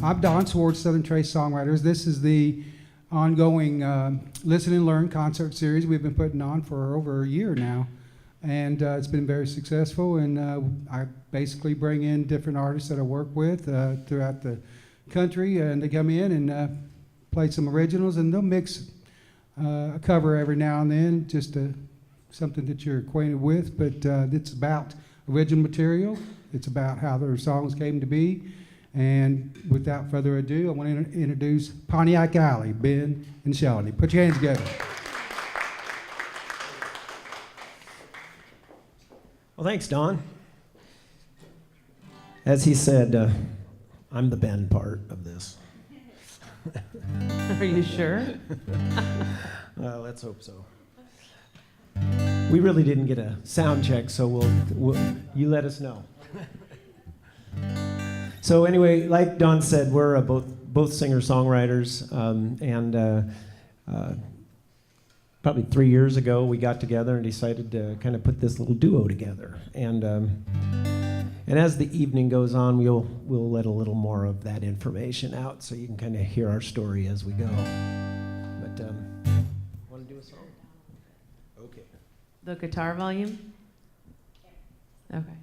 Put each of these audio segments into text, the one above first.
I'm Don Swartz, Southern Trace Songwriters. This is the ongoing Listen and Learn concert series we've been putting on for over a year now. And it's been very successful, and I basically bring in different artists that I work with throughout the country, and they come in and play some originals, and they'll mix a cover every now and then, just something that you're acquainted with, but it's about original material. It's about how their songs came to be. And without further ado, I want to introduce Pontiac Alley, Ben and Shelly. Put your hands together. Well, thanks, Don. As he said, I'm the Ben part of this. Are you sure? Let's hope so. We really didn't get a sound check, so you let us know. So anyway, like Don said, we're both singer-songwriters, and probably 3 years ago we got together and decided to kind of put this little duo together. And as the evening goes on, we'll let a little more of that information out so you can kind of hear our story as we go. But want to do a song? Okay. The guitar volume? Okay.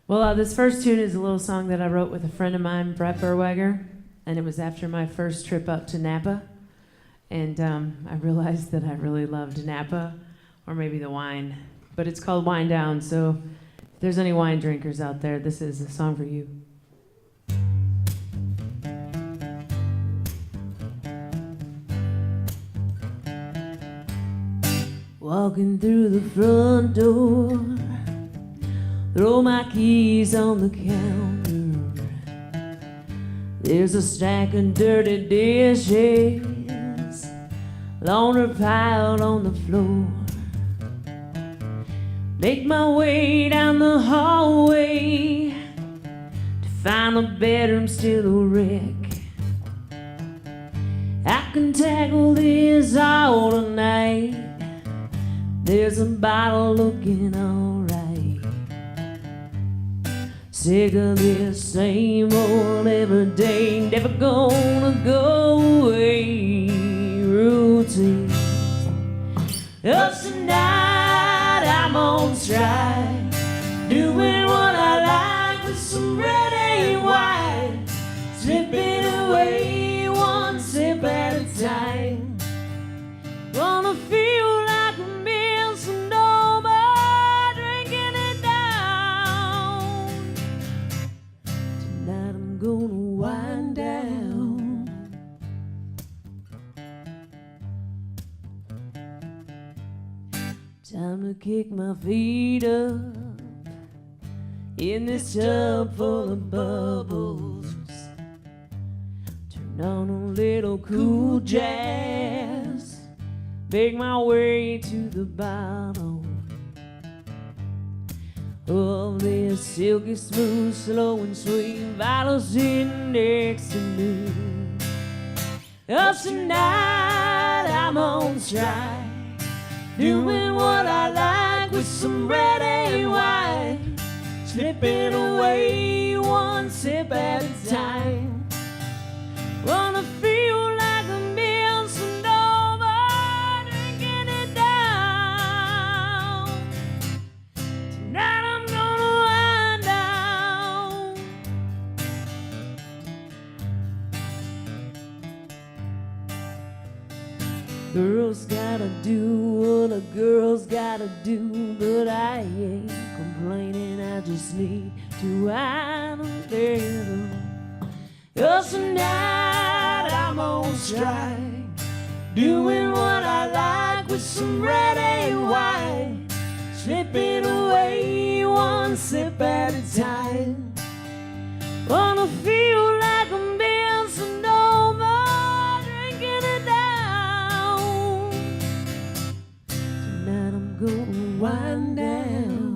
Well, this first tune is a little song that I wrote with a friend of mine, Brett Berwager, and it was after my first trip up to Napa. And I realized that I really loved Napa, or maybe the wine. But it's called Wine Down, so if there's any wine drinkers out there, this is a song for you. Walking through the front door, throw my keys on the counter. There's a stack of dirty dishes, laundry piled on the floor. Make my way down the hallway to find a bedroom still a wreck. I can tackle this all tonight. There's a bottle looking alright. Sick of this same old everyday, never gonna go away routine. Up tonight I'm on strike, doing what I like with some red and white, slipping away one sip at a time. Wanna feel like a meal, no more drinking it down. Tonight I'm gonna wind down. Time to kick my feet up in this tub full of bubbles. Turn on a little cool jazz, make my way to the bottom of this silky smooth, slow and sweet bottle sitting next to me. Up tonight I'm on strike, doing what I like with some red and white, slipping away one sip at a time. Wanna feel like a meal, so no more drinking it down. Tonight I'm gonna wind down. Girls gotta do what a girl's gotta do, but I ain't complaining, I just need to wind a little. Cause tonight I'm on strike, doing what I like with some red and white, slipping away one sip at a time. Wanna feel like a man, so no more drinking it down. Tonight I'm gonna wind down.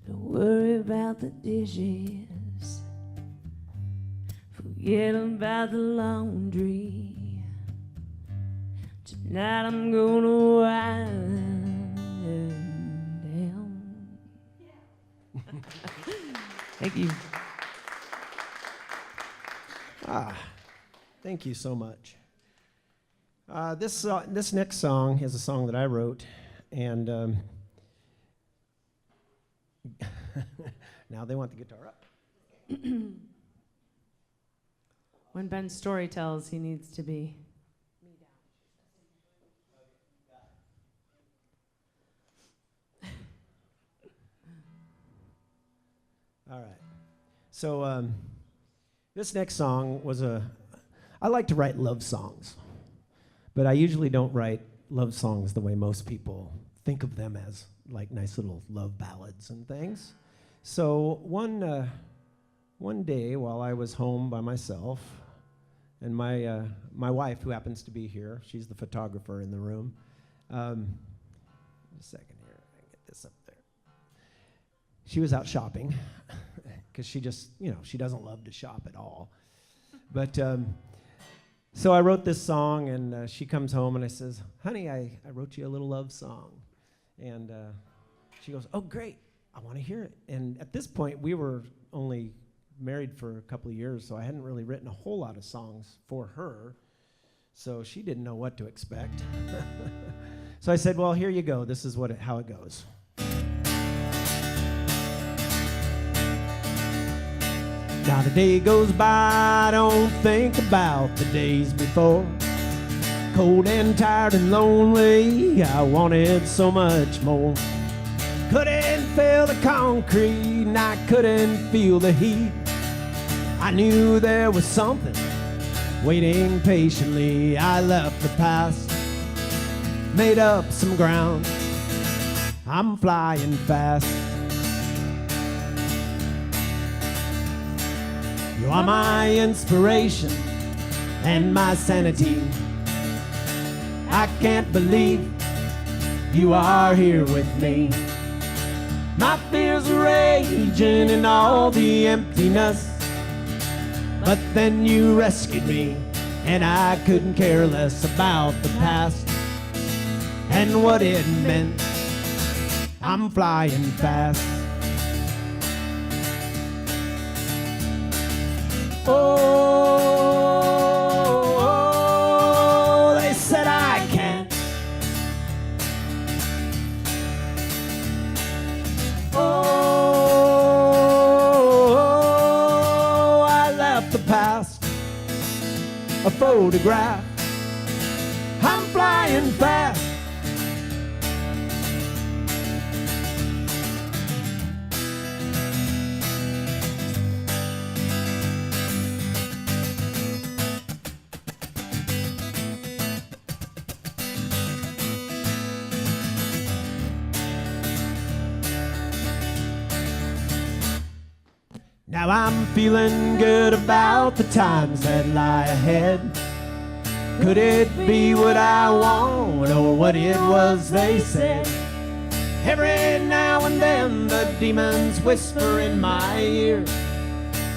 Don't worry about the dishes, forget about the laundry. Tonight I'm gonna wind Thank you. Thank you so much. This next song is a song that I wrote, and now they want the guitar up. When Ben story tells, he needs to be. All right. So this next song was I like to write love songs, but I usually don't write love songs the way most people think of them, as like nice little love ballads and things. So one day while I was home by myself, and my wife, who happens to be here, she's the photographer in the room. Just a second here, I can get this up there. She was out shopping, because she just, she doesn't love to shop at all. But so I wrote this song, and she comes home, and I says, honey, I wrote you a little love song. And she goes, oh, great, I want to hear it. And at this point, we were only married for a couple of years, so I hadn't really written a whole lot of songs for her. So she didn't know what to expect. So I said, well, here you go. This is how it goes. Now the day goes by, I don't think about the days before. Cold and tired and lonely, I wanted so much more. Couldn't feel the concrete, and I couldn't feel the heat. I knew there was something waiting patiently. I left the past, made up some ground. I'm flying fast. You are my inspiration and my sanity. I can't believe you are here with me. My fears are raging in all the emptiness, but then you rescued me, and I couldn't care less about the past and what it meant. I'm flying fast. Oh, they said I can't. Oh, I left the past a photograph. I'm flying fast. Now I'm feeling good about the times that lie ahead. Could it be what I want, or what it was they said? Every now and then the demons whisper in my ear.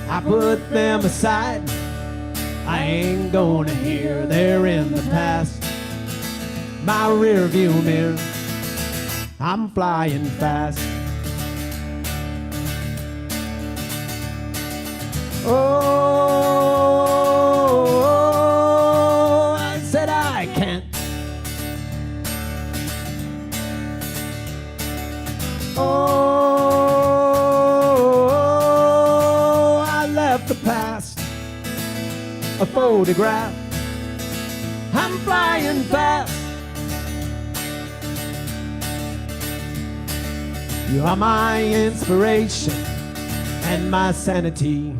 I put them aside, I ain't gonna hear. They're in the past, my rear view mirror. I'm flying fast. Oh, I said I can't. Oh, I left the past a photograph. I'm flying fast. You are my inspiration and my sanity.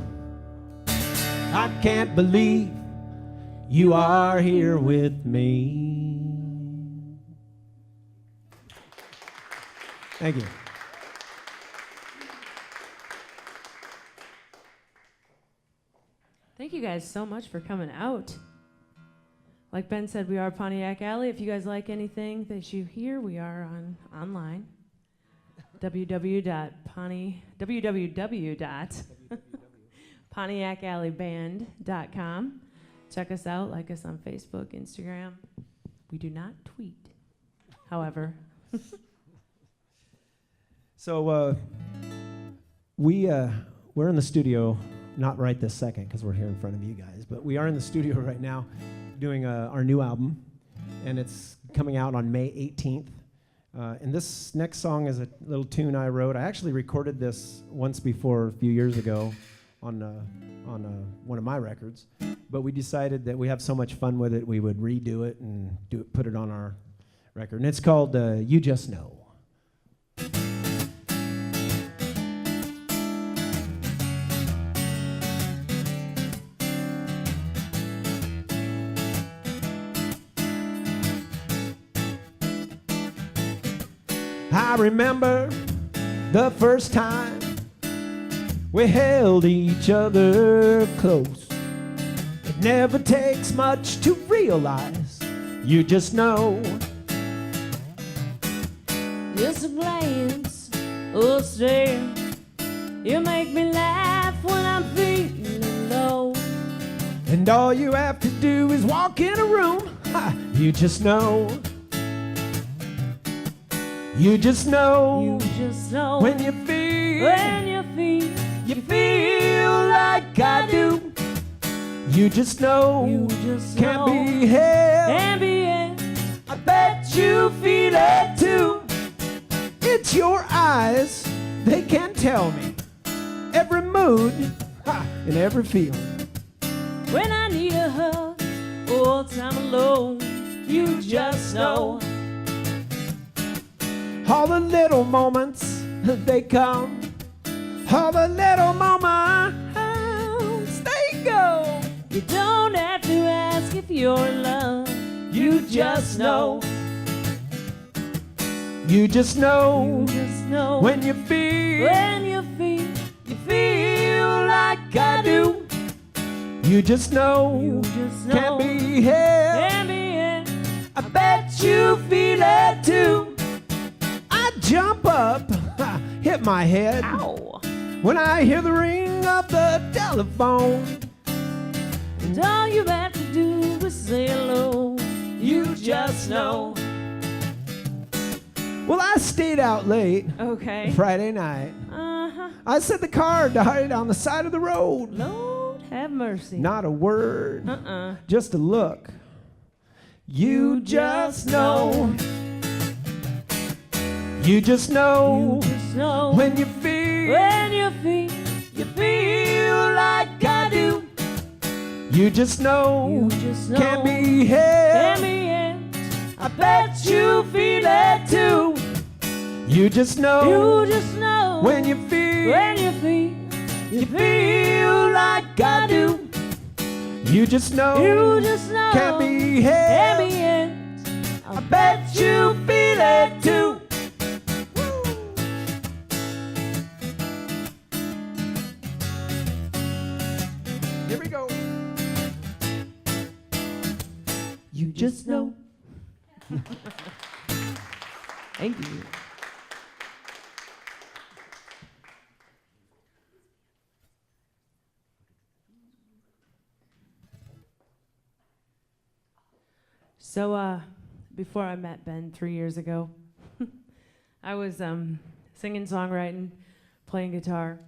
I can't believe you are here with me. Thank you. Thank you guys so much for coming out. Like Ben said, we are Pontiac Alley. If you guys like anything that you hear, we are online. www.PontiacAlleyBand.com. Check us out. Like us on Facebook, Instagram. We do not tweet, however. So we we're in the studio, not right this second because we're here in front of you guys, but we are in the studio right now doing our new album, and it's coming out on May 18th. And this next song is a little tune I wrote. I actually recorded this once before a few years ago on one of my records, but we decided that we have so much fun with it, we would redo it and put it on our record. And it's called You Just Know. I remember the first time we held each other close. It never takes much to realize you just know. Just a glance or a stare, you make me laugh when I'm feeling low. And all you have to do is walk in a room, you just know. You just know. You just know when you feel like I do. You just know. You just can't know. be held. Can't be held. I bet you feel it too. It's your eyes, they can tell me every mood and every feeling. When I need a hug or time alone, you just know. All the little moments, they come. All the little moments, they go. You don't have to ask if you're in love. You just know. You just know. You just know when you feel like I do. You just know. You just know. Can't be held. Can't be held. I bet you feel it too. I jump up, hit my head. Ow. When I hear the ring of the telephone. And all you have to do is say hello. You just know. Well, I stayed out late Okay. Friday night. Uh-huh. I set the car died on the side of the road. Lord have mercy. Not a word, Uh-uh. just a look. You just know. You just know. You just know When you feel like I do. You just know. You just know. Can't be held. Can't be held. I bet you feel it too. You just know. You just know When you feel like I do. You just know. You just know Can't be Can't be held. held. I bet you feel it too. Here we go. You just know. Thank you. So, before I met Ben 3 years ago, I was singing, songwriting, playing guitar,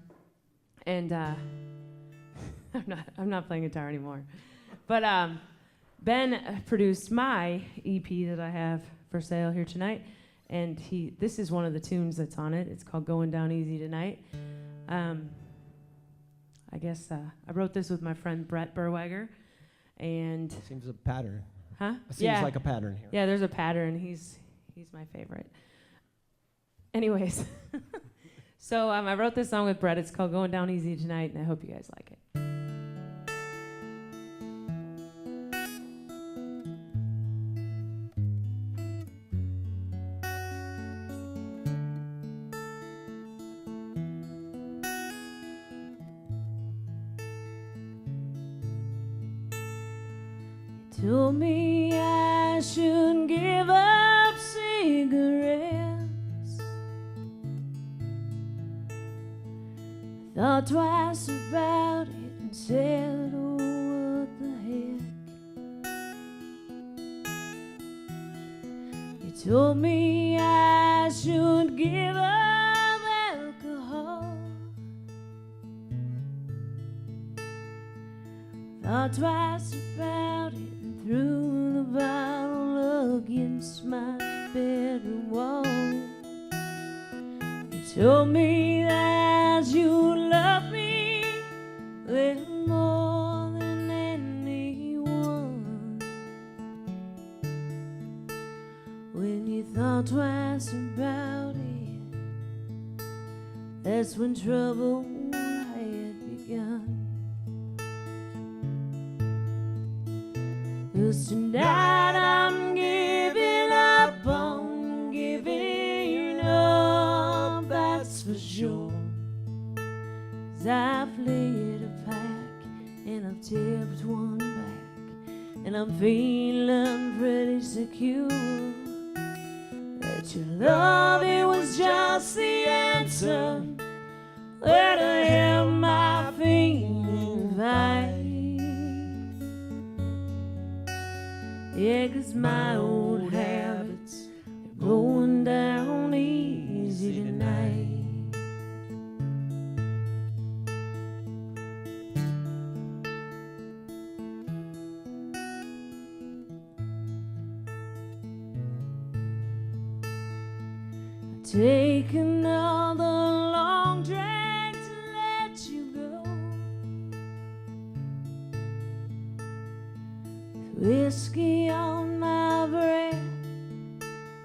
and I'm not playing guitar anymore. But Ben produced my EP that I have for sale here tonight, and this is one of the tunes that's on it. It's called "Going Down Easy Tonight." I guess I wrote this with my friend Brett Berwager, and Seems a pattern. huh? It seems like a pattern here. Yeah, there's a pattern. He's my favorite. Anyways, so I wrote this song with Brett. It's called "Going Down Easy Tonight," and I hope you guys like it. Told me I shouldn't give up cigarettes. Thought twice about it and said, oh, what the heck. You told me I shouldn't give up alcohol. thought twice about it and threw the bottle against my bedroom wall. You told me that you love me a little more than anyone. When you thought twice about it, that's when trouble had begun. 'Cause tonight I'm giving up on giving up, that's for sure. 'Cause I've laid a pack and I've tipped one back, and I'm feeling pretty secure that your love, it was just the answer. Where the hell my feeling fight? Yeah, 'cause my old habits are going down easy tonight. Take another long drag to let you go. Whiskey on my breath,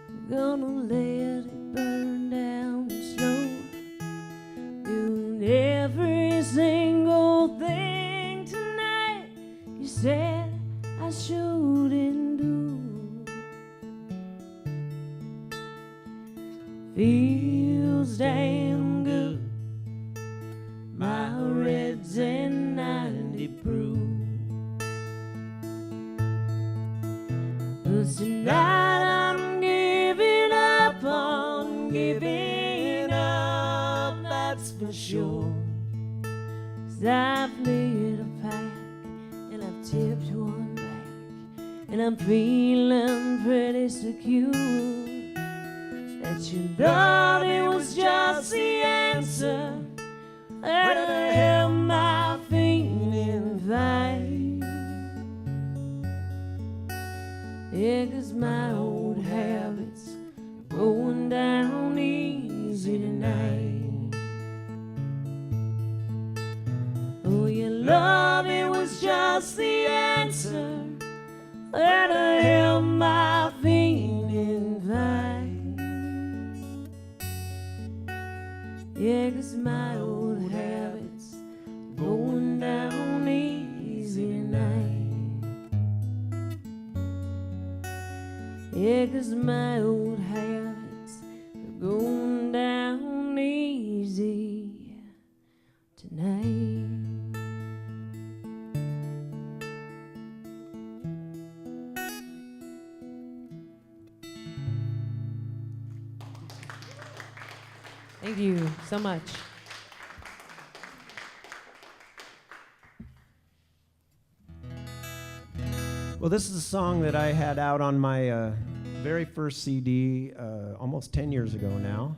I'm gonna let it burn down slow. Doing every single thing tonight you said I shouldn't do. Feels damn good, my red's and 90 proof. 'Cause tonight I'm giving up on giving up, that's for sure. 'Cause I've laid a pack and I've tipped one back, and I'm feeling pretty secure that your love, it was just the answer. Where the hell my feeling fight? Yeah, 'cause my old habits are going down easy tonight. Oh, your love, it was just the answer. Where the hell my feeling fight? Yeah, 'cause my old habits going down easy tonight. Yeah, 'cause my old habits are going down easy tonight. Thank you so much. Well, this is a song that I had out on my very first CD almost 10 years ago now.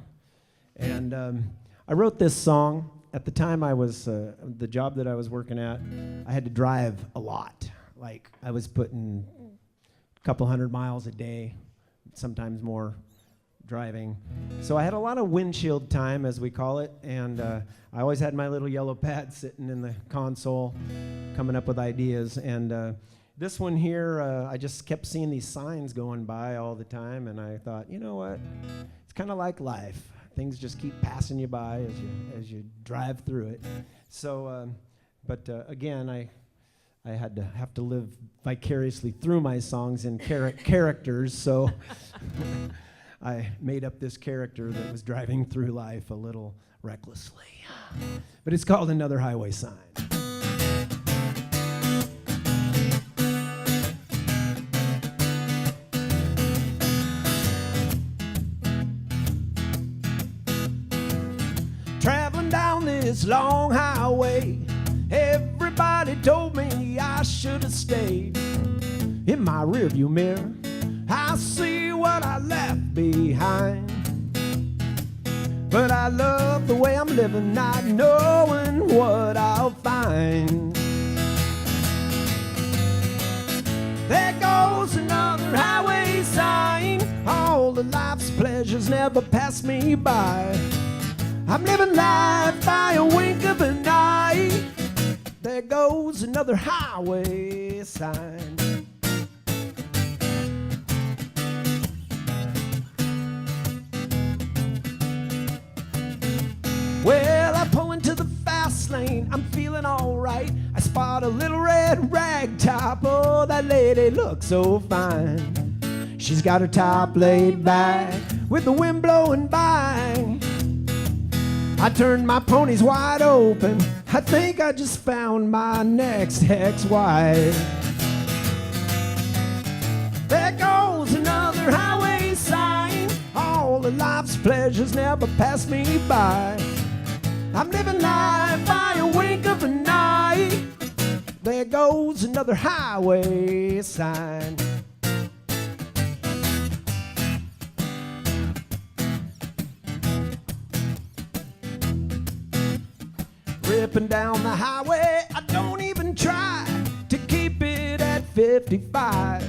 And I wrote this song at the time I was, the job that I was working at, I had to drive a lot. Like, I was putting a couple hundred miles a day, sometimes more, driving. So I had a lot of windshield time, as we call it, and I always had my little yellow pad sitting in the console, coming up with ideas. And this one here, I just kept seeing these signs going by all the time, and I thought, you know what? It's kind of like life. Things just keep passing you by as you drive through it. So, again, I have to live vicariously through my songs in characters, so I made up this character that was driving through life a little recklessly. But it's called Another Highway Sign. Traveling down this long highway, everybody told me I should have stayed. In my rearview mirror, I see what I left behind. But I love the way I'm living, not knowing what I'll find. never pass me by. I'm living life by a wink of an eye. There goes another highway sign. Well, I pull into the fast lane, I'm feeling alright. I spot a little red rag top. Oh, that lady looks so fine. She's got her top laid back with the wind blowing by. I turned my ponies wide open. I think I just found my next ex-wife. There goes another highway sign. All of life's pleasures never pass me by. I'm living life by a wink of an eye. There goes another highway sign. Ripping down the highway, I don't even try to keep it at 55.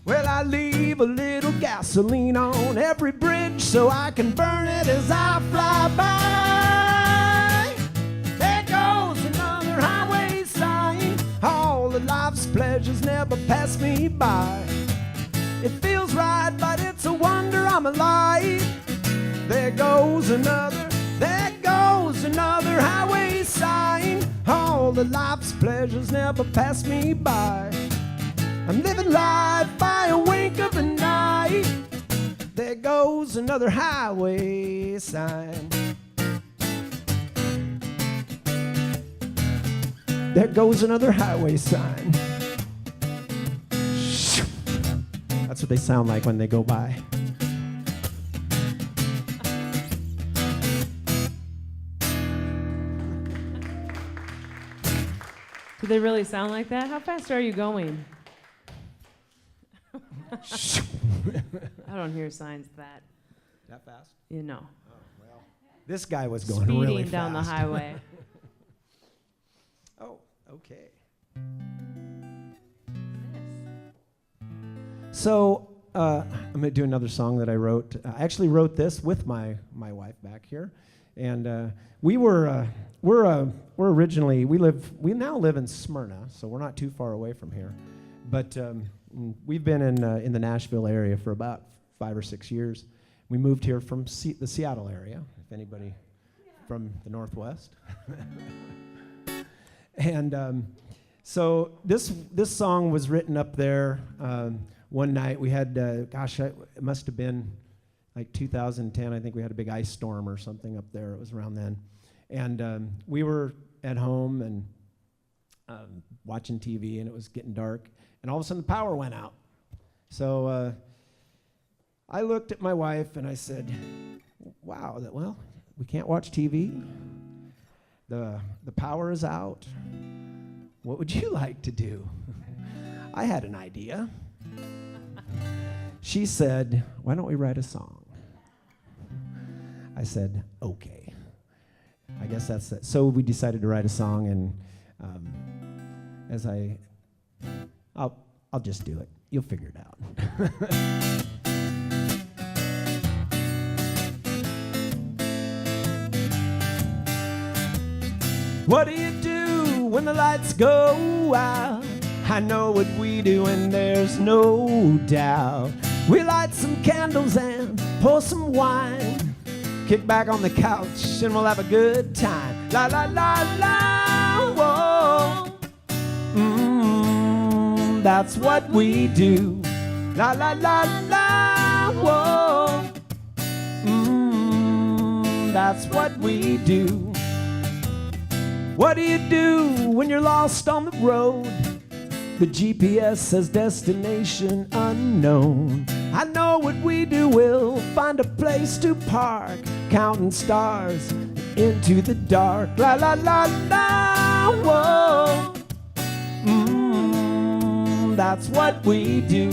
Well, I leave a little gasoline on every bridge so I can burn it as I fly by. There goes another highway sign. All of life's pleasures never pass me by. It feels right, but it's a wonder I'm alive. There goes another highway sign. All of life's pleasures never pass me by. I'm living life by a wink of an eye. There goes another highway sign. There goes another highway sign. That's what they sound like when they go by. Do they really sound like that? How fast are you going? I don't hear signs that. That fast? You know. Oh, well. This guy was going Speeding really fast. down the highway. Oh, okay. So I'm going to do another song that I wrote. I actually wrote this with my wife back here, and we're originally we now live in Smyrna, so we're not too far away from here, but we've been in the Nashville area for about 5 or 6 years. We moved here from the Seattle area, if anybody from the Northwest. And so this song was written up there one night. We had, it must have been like 2010. I think we had a big ice storm or something up there. It was around then. And we were at home and watching TV, and it was getting dark. And all of a sudden, the power went out. So I looked at my wife, and I said, wow, well, we can't watch TV. The power is out. What would you like to do? I had an idea. She said, why don't we write a song? I said, okay. I guess that's it. So we decided to write a song, and I'll just do it. You'll figure it out. What do you do when the lights go out? I know what we do, and there's no doubt. We light some candles and pour some wine, kick back on the couch, and we'll have a good time. La la la la, whoa. That's what we do. La la la la, whoa. That's what we do. What do you do when you're lost on the road? The GPS says destination unknown. I know what we do, we'll find a place to park, counting stars into the dark. La la la la, whoa. That's what we do.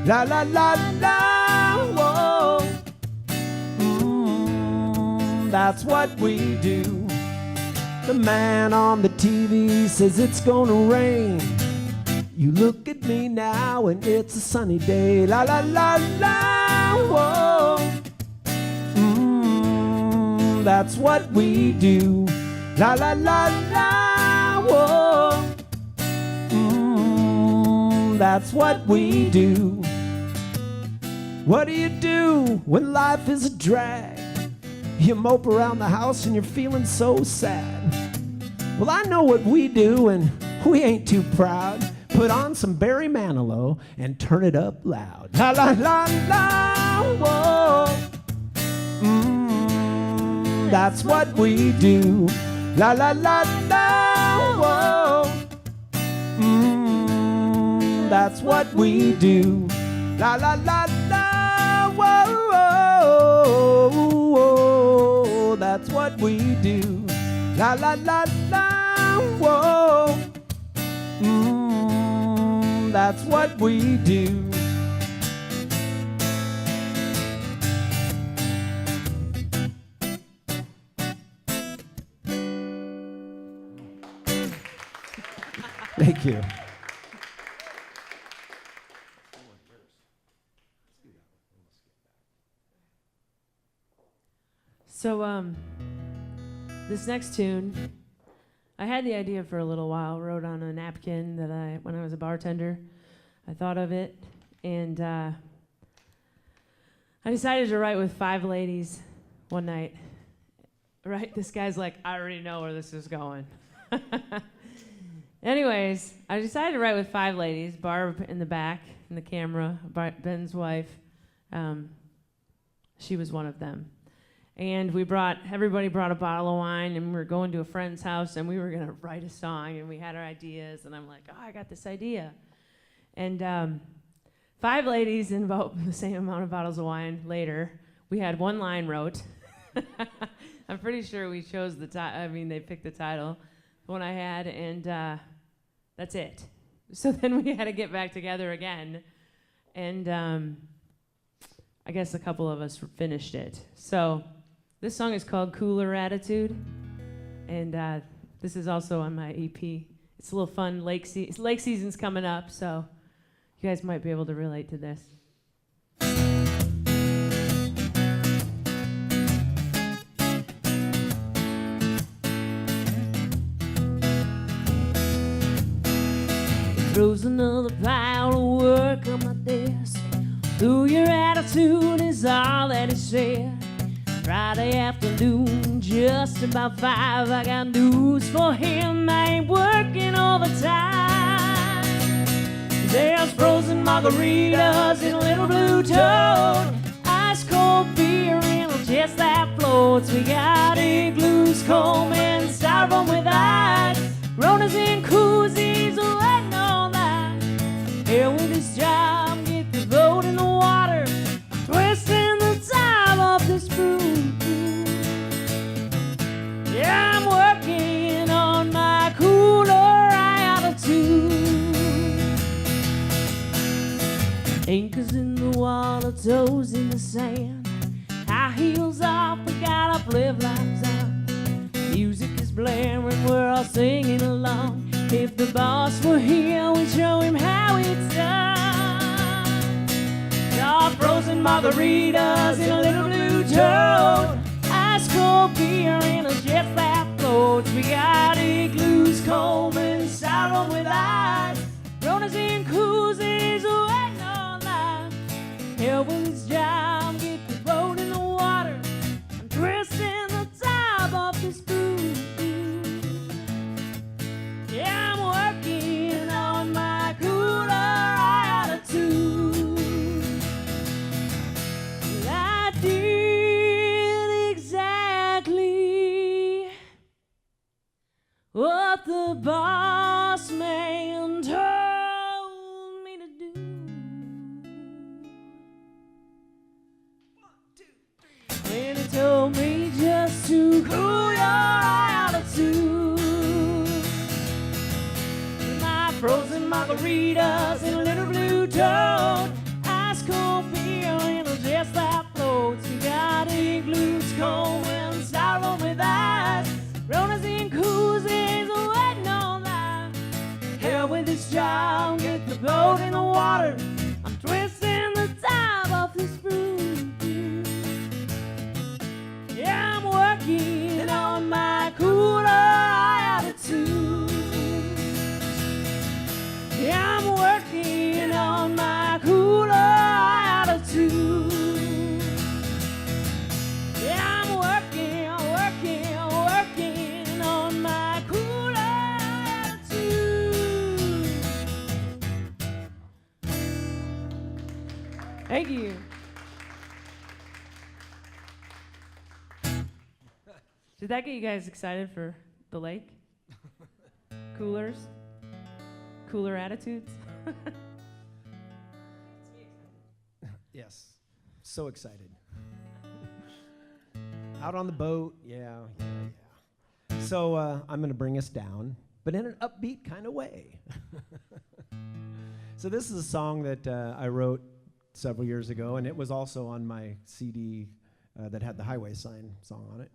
La la la la, whoa. That's what we do. The man on the TV says it's gonna rain. You look at me now and it's a sunny day. La la la la, whoa. That's what we do. La la la la, whoa. That's what we do. What do you do when life is a drag? You mope around the house and you're feeling so sad. Well, I know what we do, and we ain't too proud. Put on some Barry Manilow and turn it up loud. La la la la, whoa. That's what we do. La la la la, whoa. That's what we do. La la la la, whoa, whoa. That's what we do. La la la la, whoa. That's what we do. Thank you. So, this next tune, I had the idea for a little while, wrote on a napkin that when I was a bartender, I thought of it, and I decided to write with 5 ladies one night. Right? This guy's like, I already know where this is going. Anyways, I decided to write with 5 ladies, Barb in the back, in the camera, Ben's wife. She was one of them. And everybody brought a bottle of wine, and we were going to a friend's house, and we were going to write a song, and we had our ideas, and I'm like, oh, I got this idea. And 5 ladies and about the same amount of bottles of wine later, we had 1 line wrote. I'm pretty sure we chose they picked the title, the one I had, and that's it. So then we had to get back together again, and I guess a couple of us finished it. So this song is called Cooler Attitude, and this is also on my EP. It's a little fun. Lake season's coming up, so you guys might be able to relate to this. Throws another pile of work on my desk. Ooh, your attitude is all that is said. Friday afternoon, just about 5. I got news for him. I ain't working overtime. There's frozen margaritas in a little blue tote, ice cold beer in a chest that floats. We got igloos, comb, and styrofoam with ice, Ronas and koozies, waiting on that. Here with this job, get the boat in the water, twisting the top of the spoon. Yeah, I'm working on my cooler attitude. Anchors in the water, toes in the sand, high heels off, we got our flip-flops on. Music is blaring, we're all singing along. If the boss were here, we'd show him how it's done. All frozen margaritas in a little blue tote, ice cold beer in a jet that floats. We got igloos, comb, and styrofoam with ice, Ronas and koozies, waiting on that. Help with his job, get the boat in the water, I'm twisting the top of the spoon. Yeah, I'm working on my cooler attitude. I did exactly what the boss man told me to do. 1, 2, 3. When he told me just to cool your attitude. My frozen margaritas in a little blue tote, ice cold beer in a chest that floats. We got igloos, comb, and styrofoam with ice, Ronas and koozies, waiting on that. Hell with this job, get the boat in the water, I'm twisting the top of the spoon. Yeah, I'm working Thank you. Did that get you guys excited for the lake? Coolers? Cooler attitudes? Yes, so excited. Out on the boat, yeah. So I'm going to bring us down, but in an upbeat kind of way. So this is a song that I wrote several years ago, and it was also on my CD that had the Highway Sign song on it.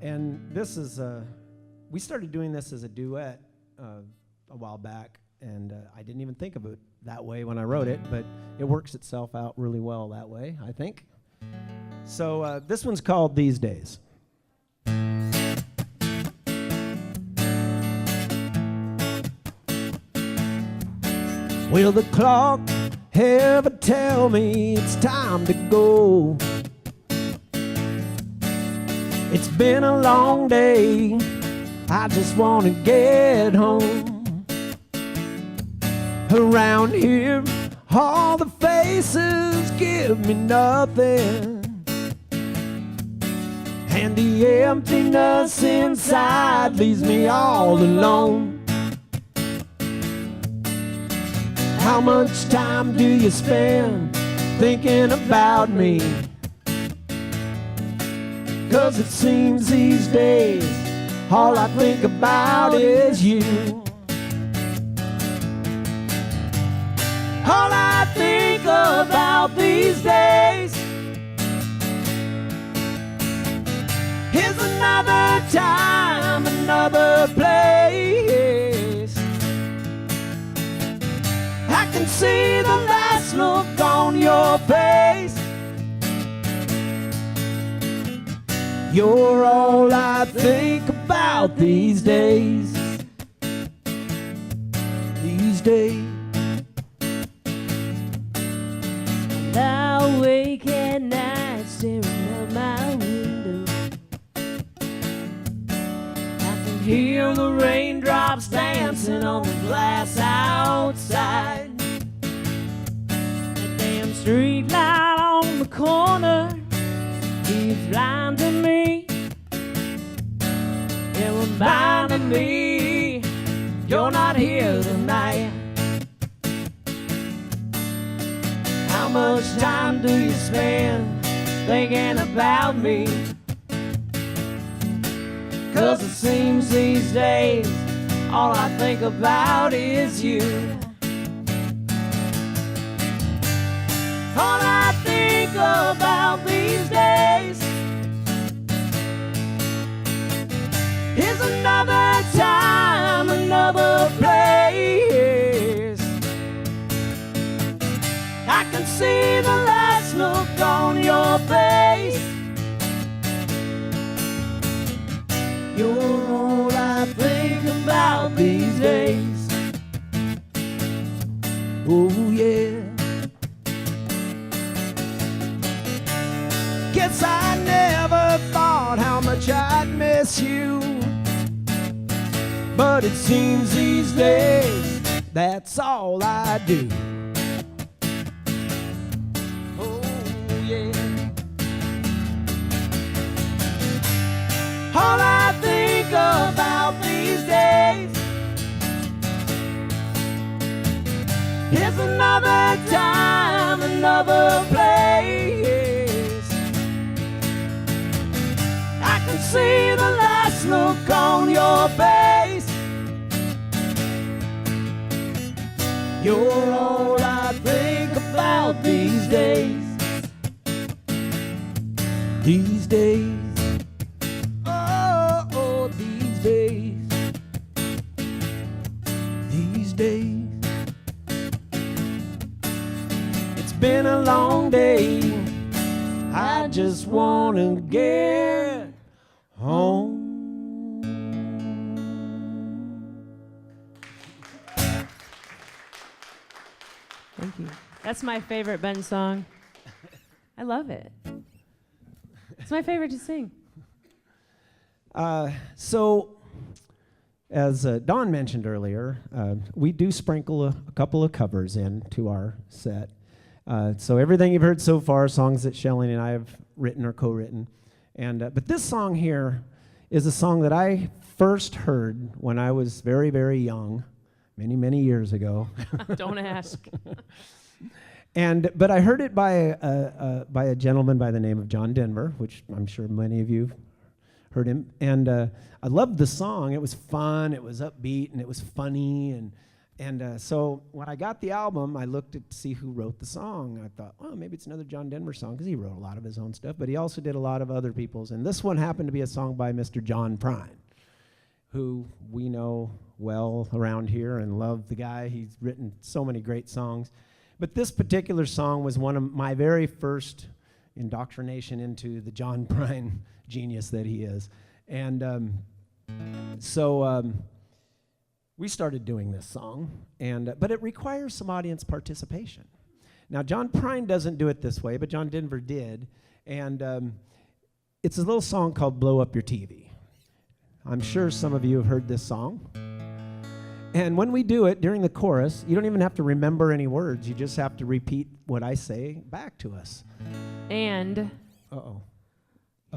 And this is, we started doing this as a duet a while back, and I didn't even think of it that way when I wrote it, but it works itself out really well that way, I think. So this one's called These Days. Will the clock ever tell me it's time to go? It's been a long day, I just want to get home. Around here, all the faces give me nothing, and the emptiness inside leaves me all alone. How much time do you spend thinking about me? 'Cause it seems these days all I think about is you. All I think about these days is another time, another place. I can see the last look on your face. You're all I think about these days. These days. I wake at night staring out my window. I can hear the raindrops dancing on the glass outside. The damn street light on the corner keeps blinding me. It reminded me you're not here tonight. How much time do you spend thinking about me? 'Cause it seems these days all I think about is you. All I think about these days is another time, another place. I can see the last look on your face. You're all I think about these days. Oh yeah. Guess I never thought how much I'd miss you, but it seems these days that's all I do. Oh yeah. All I think about these days is another time, another place. I can see the last look on your face. You're all I think about these days. These days. Oh, these days. These days. It's been a long day. I just wanna get home. Thank you. That's my favorite Ben song. I love it. It's my favorite to sing. So, as Dawn mentioned earlier, we do sprinkle a couple of covers into our set. So everything you've heard so far, songs that Shelley and I have written or co-written. And but this song here is a song that I first heard when I was very, very young, many, many years ago. Don't ask. But I heard it by a gentleman by the name of John Denver, which I'm sure many of you heard him. And I loved the song. It was fun, it was upbeat, and it was funny. And so when I got the album, I looked to see who wrote the song. I thought, oh, maybe it's another John Denver song, because he wrote a lot of his own stuff, but he also did a lot of other people's. And this one happened to be a song by Mr. John Prine, who we know well around here and love the guy. He's written so many great songs. But this particular song was one of my very first indoctrination into the John Prine genius that he is. And so we started doing this song, but it requires some audience participation. Now, John Prine doesn't do it this way, but John Denver did. And it's a little song called Blow Up Your TV. I'm sure some of you have heard this song. And when we do it during the chorus, you don't even have to remember any words. You just have to repeat what I say back to us. And Uh-oh.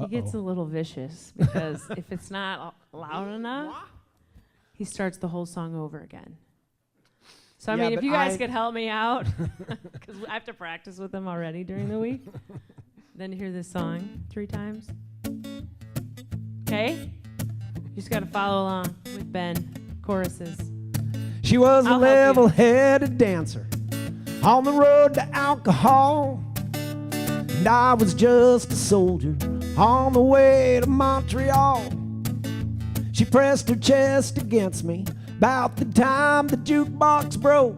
he gets a little vicious because if it's not loud enough, he starts the whole song over again. So, I Yeah, mean, if but you guys could help me out, because I have to practice with him already during the week, then hear this song 3 times. Okay? You just got to follow along with Ben. Choruses. She was I'll a help you. level-headed dancer on the road to alcohol. And I was just a soldier on the way to Montreal. She pressed her chest against me about the time the jukebox broke.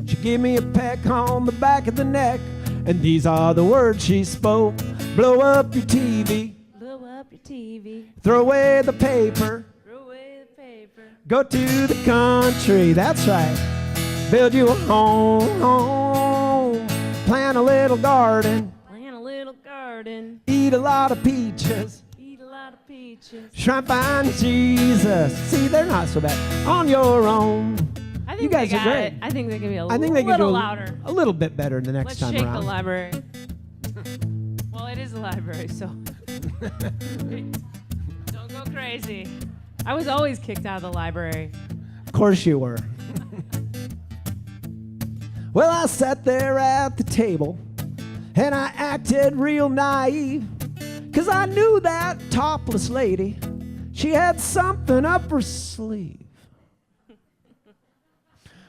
She gave me a peck on the back of the neck, and these are the words she spoke. Blow up your TV, Blow up your TV. throw away the paper, Throw away the paper. go to the country, that's right. Build you a home, plant a little garden, Plant a little garden. eat a lot of peaches, Eat a lot of peaches. try and find Jesus. See, they're not so bad. On your own. I think You guys they are got great. it. I think they can be a I think they can little do louder. a little bit better the next Let's time shake around. the library. Well, it is a library, so don't go crazy. I was always kicked out of the library. Of course you were. Well, I sat there at the table and I acted real naive, 'cause I knew that topless lady, she had something up her sleeve.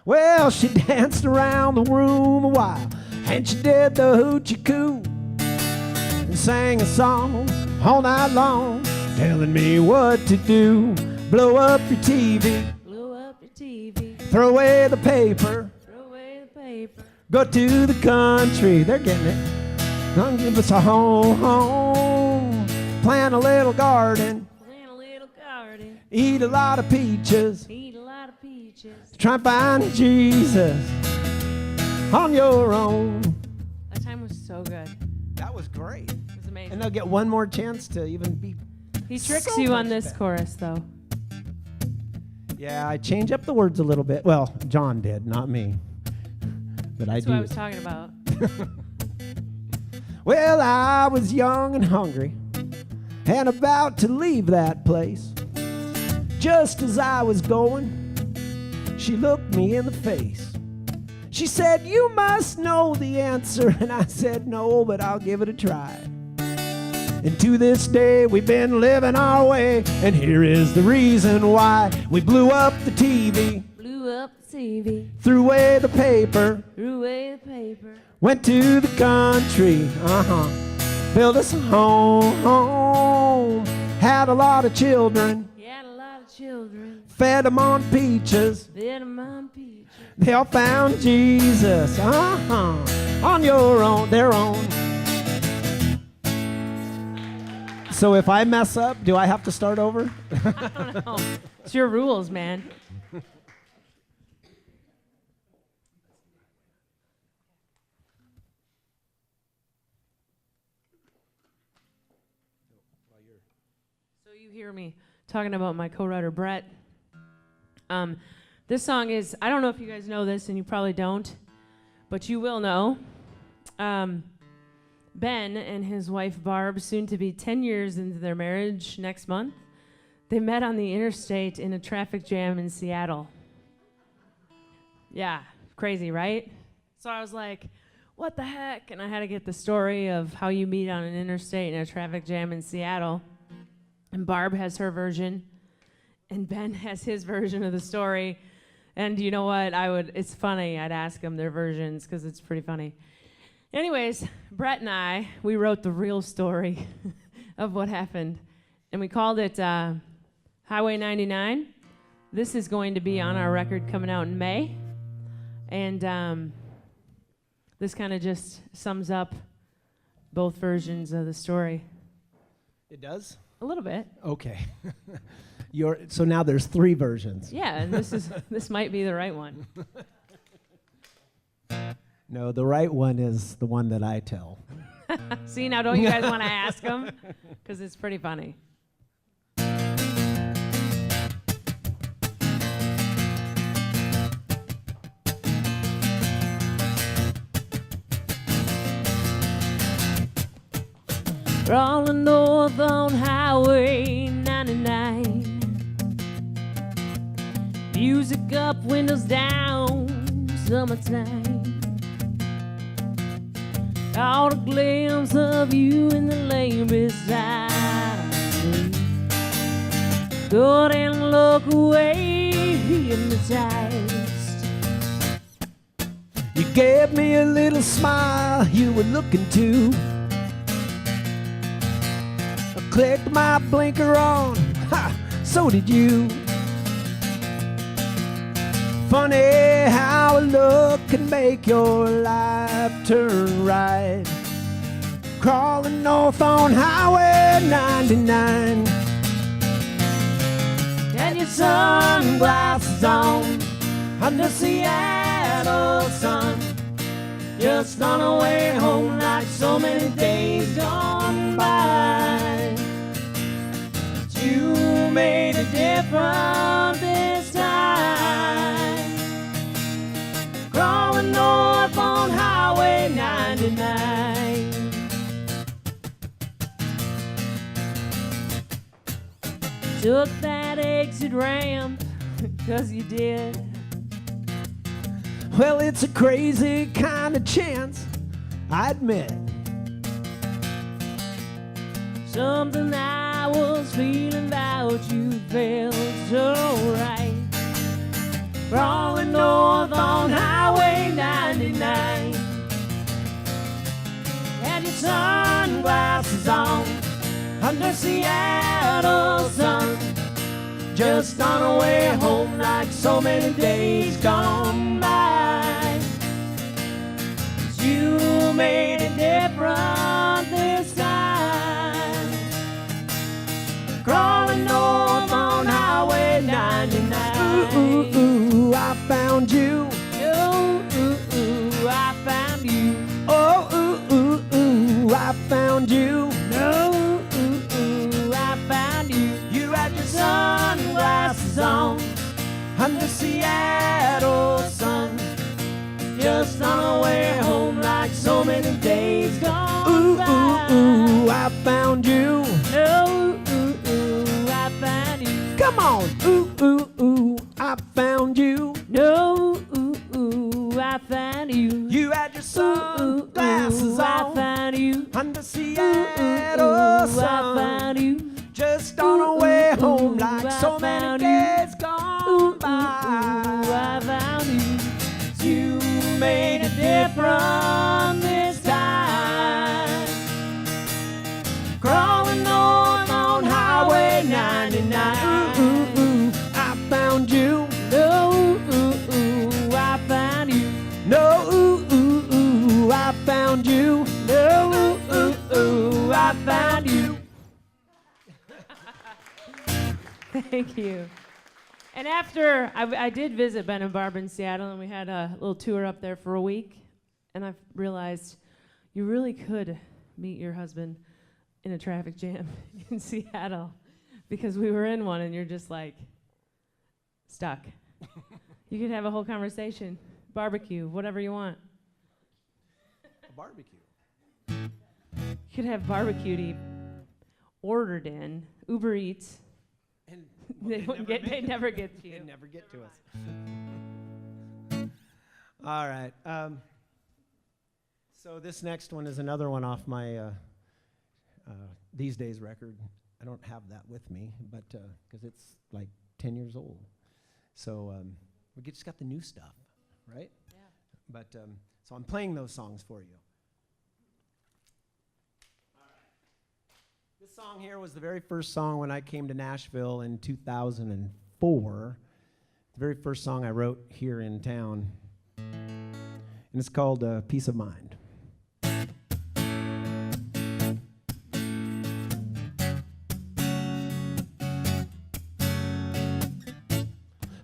Well, she danced around the room a while, and she did the hoochie coo, and sang a song all night long, telling me what to do. Blow up your TV, Blow up your TV. throw away the paper, Throw away the paper. go to the country. They're getting it. Don't give us a home, plant a little garden, Plant a little garden. eat a lot of peaches, Eat a lot of peaches. try and find Jesus on your own. That time was so good. That was great. It was amazing. And they'll get one more chance to even be. He tricks so you on much this better. chorus, though. Yeah, I change up the words a little bit. Well, John did, not me. But That's I what I do. was talking about. Well, I was young and hungry and about to leave that place. Just as I was going, she looked me in the face. She said, "You must know the answer." And I said, "No, but I'll give it a try." And to this day, we've been living our way. And here is the reason why. We blew up the TV, Blew up the TV. threw away the paper, Threw away the paper. went to the country, built us a home, had a lot of children, He had a lot of children. fed them on peaches. Fed 'em on peaches. They all found Jesus, on their own. So if I mess up, do I have to start over? I don't know. It's your rules, man. So you hear me talking about my co-writer Brett. This song is, I don't know if you guys know this, and you probably don't, but you will know Ben and his wife Barb, soon to be 10 years into their marriage next month, they met on the interstate in a traffic jam in Seattle. Yeah, crazy, right? So I was like, what the heck? And I had to get the story of how you meet on an interstate in a traffic jam in Seattle. And Barb has her version, and Ben has his version of the story. And you know what? It's funny. I'd ask them their versions because it's pretty funny. Anyways, Brett and I, we wrote the real story of what happened. And we called it Highway 99. This is going to be on our record coming out in May. And this kind of just sums up both versions of the story. It does? A little bit. Okay. So now there's 3 versions. Yeah, and this might be the right one. No, the right one is the one that I tell. See, now don't you guys want to ask them? Because it's pretty funny. Rolling north on Highway 99. Music up, windows down, summertime. Caught a glimpse of you in the lane beside me. Couldn't look away, hypnotized. You gave me a little smile, you were looking to. I clicked my blinker on, ha, so did you. Funny how a look can make your life turn right. Crawling north on Highway 99. And your sunglasses on under Seattle sun. Just on our way home like so many days gone by. But you made a difference this time. Crawling north on Highway 99. Took that exit ramp, 'cause you did. Well, it's a crazy kind of chance, I admit. Something I was feeling about you felt so right. Crawling north on Highway 99. Had your sunglasses on under Seattle sun. Just on our way home like so many days gone by. 'Cause you made a difference this time. Crawling north on Highway 99. Ooh, ooh, ooh, I found you. Ooh, ooh, ooh, I found you. Oh, ooh, ooh, ooh, I found you. No, ooh, ooh, I found you. You had your sunglasses on under Seattle sun. Just on our way home like so many days gone by. Ooh, ooh, ooh, I found you. No, ooh, ooh, I found you. Come on, ooh, ooh, ooh, I found you. No, ooh, ooh, I found you. You had your sunglasses on. I found you. Under Seattle sun. I found you. Just on our way home like so many days gone by. I found you. You made a difference this time. Crawling north on Highway 99. Ooh, ooh, ooh, I found you. No, ooh, ooh, I found you. No, ooh, ooh, ooh, I found you. No, ooh, ooh, ooh, I found you. Thank you. And after, I did visit Ben and Barb in Seattle, and we had a little tour up there for a week, and I realized you really could meet your husband in a traffic jam in Seattle, because we were in one, and you're just like stuck. You could have a whole conversation, barbecue, whatever you want. barbecue. You could have barbecue to ordered in Uber Eats. And They never get to you. They never get to us. All right. So this next one is another one off my These Days record. I don't have that with me, but because it's like 10 years old. So we just got the new stuff, right? Yeah. But so I'm playing those songs for you. This song here was the very first song when I came to Nashville in 2004. The very first song I wrote here in town. And it's called Peace of Mind.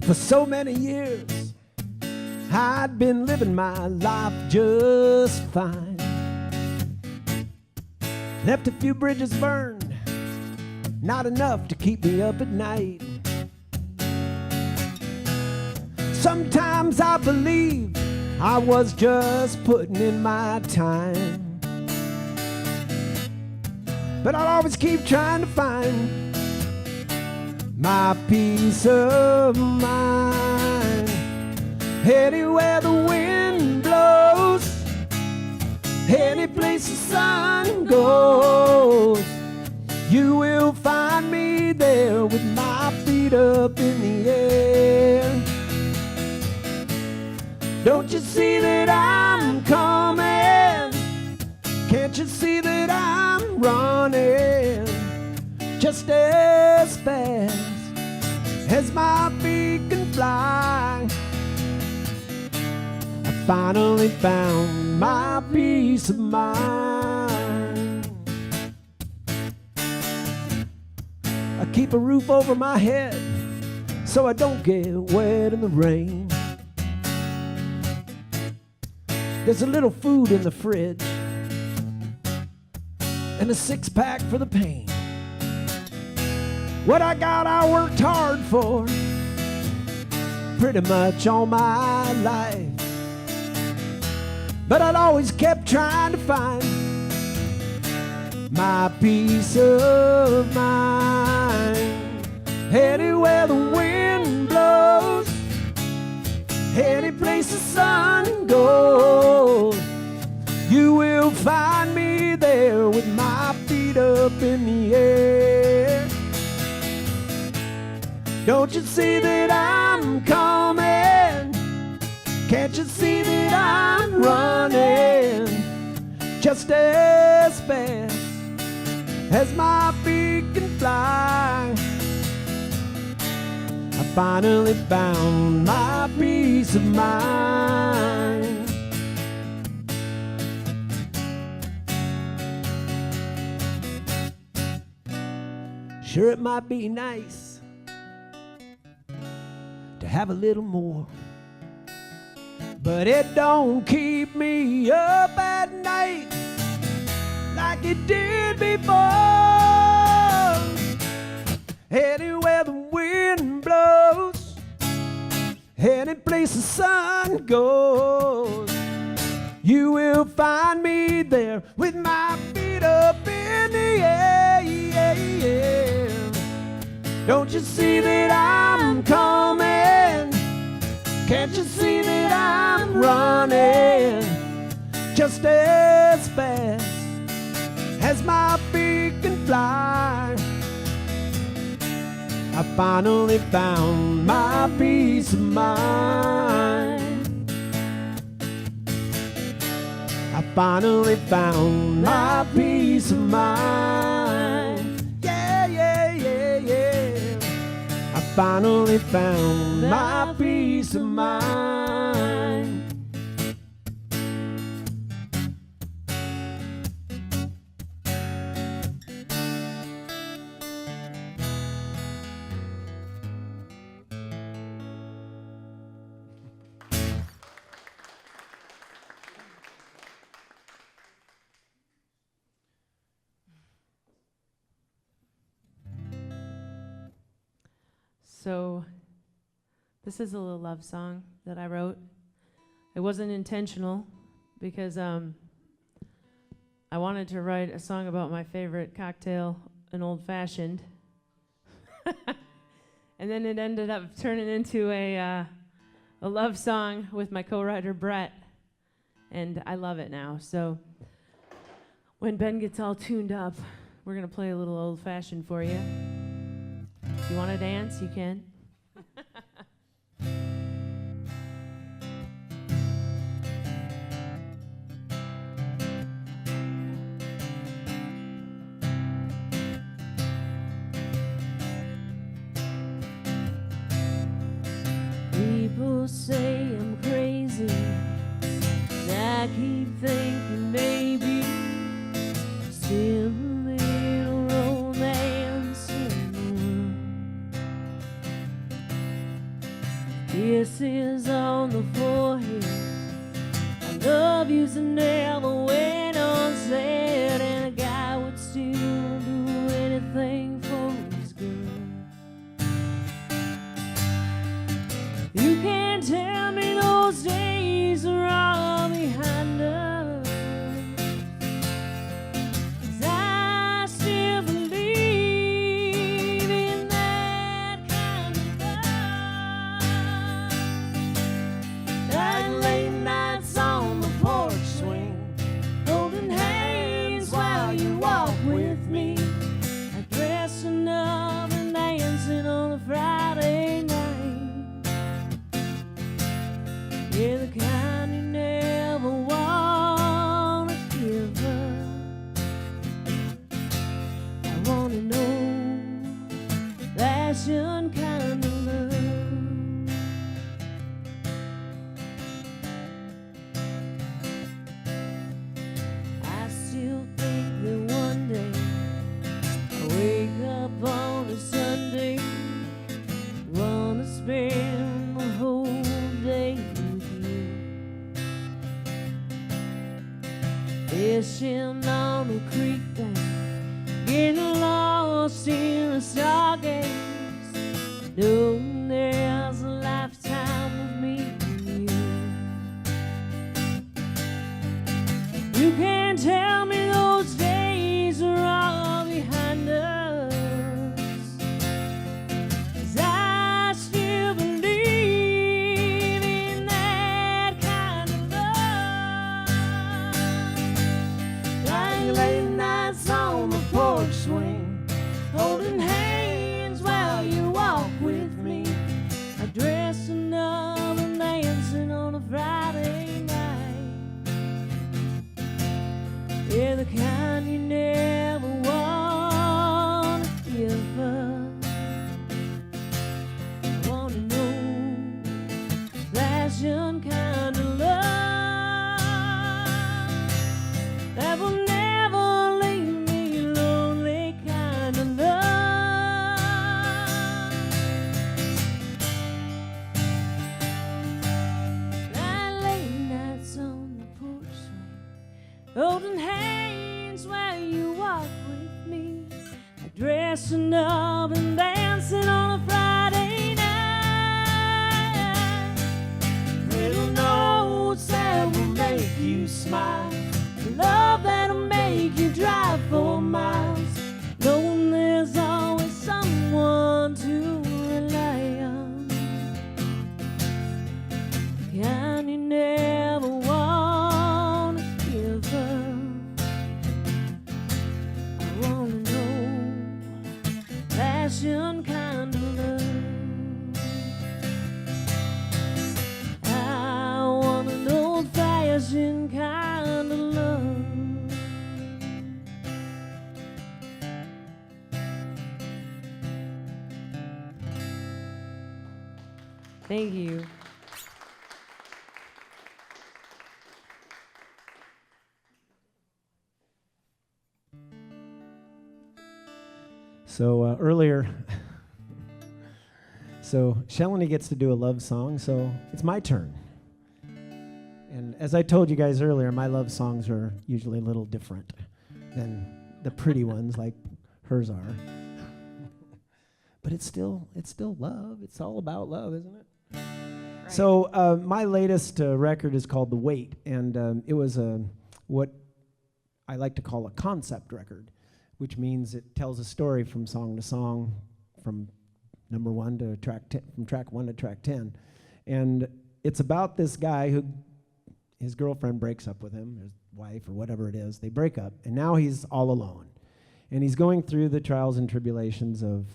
For so many years, I'd been living my life just fine. Left a few bridges burned, not enough to keep me up at night. Sometimes I believe I was just putting in my time, but I'll always keep trying to find my peace of mind. Anywhere the wind blows, any place the sun goes, you will find me there with my feet up in the air. Don't you see that I'm coming? Can't you see that I'm running just as fast as my feet can fly? I finally found my peace of mind. I keep a roof over my head so I don't get wet in the rain. There's a little food in the fridge and a six-pack for the pain. What I got I worked hard for pretty much all my life, but I'd always kept trying to find my peace of mind. Anywhere the wind blows, any place the sun goes, you will find me there with my feet up in the air. Don't you see that I'm coming? Can't you see that I'm running just as fast as my feet can fly? I finally found my peace of mind. Sure, it might be nice to have a little more, but it don't keep me up at night like it did before. Anywhere the wind blows, any place the sun goes, you will find me there with my feet up in the air. Don't you see that I'm coming? Can't you see that I'm running just as fast as my feet can fly? I finally found my peace of mind. I finally found my peace of mind. Yeah, yeah, yeah, yeah. I finally found my peace of mind. So this is a little love song that I wrote. It wasn't intentional because I wanted to write a song about my favorite cocktail, an old fashioned. And then it ended up turning into a love song with my co-writer Brett. And I love it now. So when Ben gets all tuned up, we're going to play a little old fashioned for you. If you want to dance, you can. People say I'm crazy, and I keep thinking maybe still a little romance in the world. Kisses on the forehead, I love you's never went unsaid, and a guy would still do anything for his girl. You can't tell me those days are all behind us, 'cause I still believe in that kind of love. Like late nights on the porch swing, holding hands while you walk with me, like dressing up and dancing on a Friday night. Yeah, the kind you never wanna give up. I wanna know that's your kind of love. I still think that one day I wake up on a Sunday, wanna spend the whole day fishing on the creek bank, getting lost in a stargaze, knowing there's a lifetime of me and you. You can't tell me those days are all behind us, 'cause I still believe in that kind of love. Like late nights on the porch swing, holding hands while you walk with me, like dressing up and dancing on a Friday night. Yeah, the kind you never want to give up. I wanna know that's your kind of love that will never leave me lonely, kind of love. Like late nights on the porch swing, holding hands while you walk with me, like dressing up and dancing on a Friday night. Little notes that will make you smile, love that'll make you drive for miles, knowing there's always someone to rely on. The kind you never want to give up. I wanna know that's your kind of love. I want an old-fashioned kind of love. Thank you. So earlier, so Shalini gets to do a love song, so it's my turn. And as I told you guys earlier, my love songs are usually a little different than the pretty ones like hers are. But it's still love. It's all about love, isn't it? Right. So my latest record is called The Wait, and it was what I like to call a concept record, which means it tells a story from song to song, from number 1 to track 10, from track 1 to track 10. And it's about this guy who, his girlfriend breaks up with him, his wife or whatever it is, they break up, and now he's all alone. And he's going through the trials and tribulations of,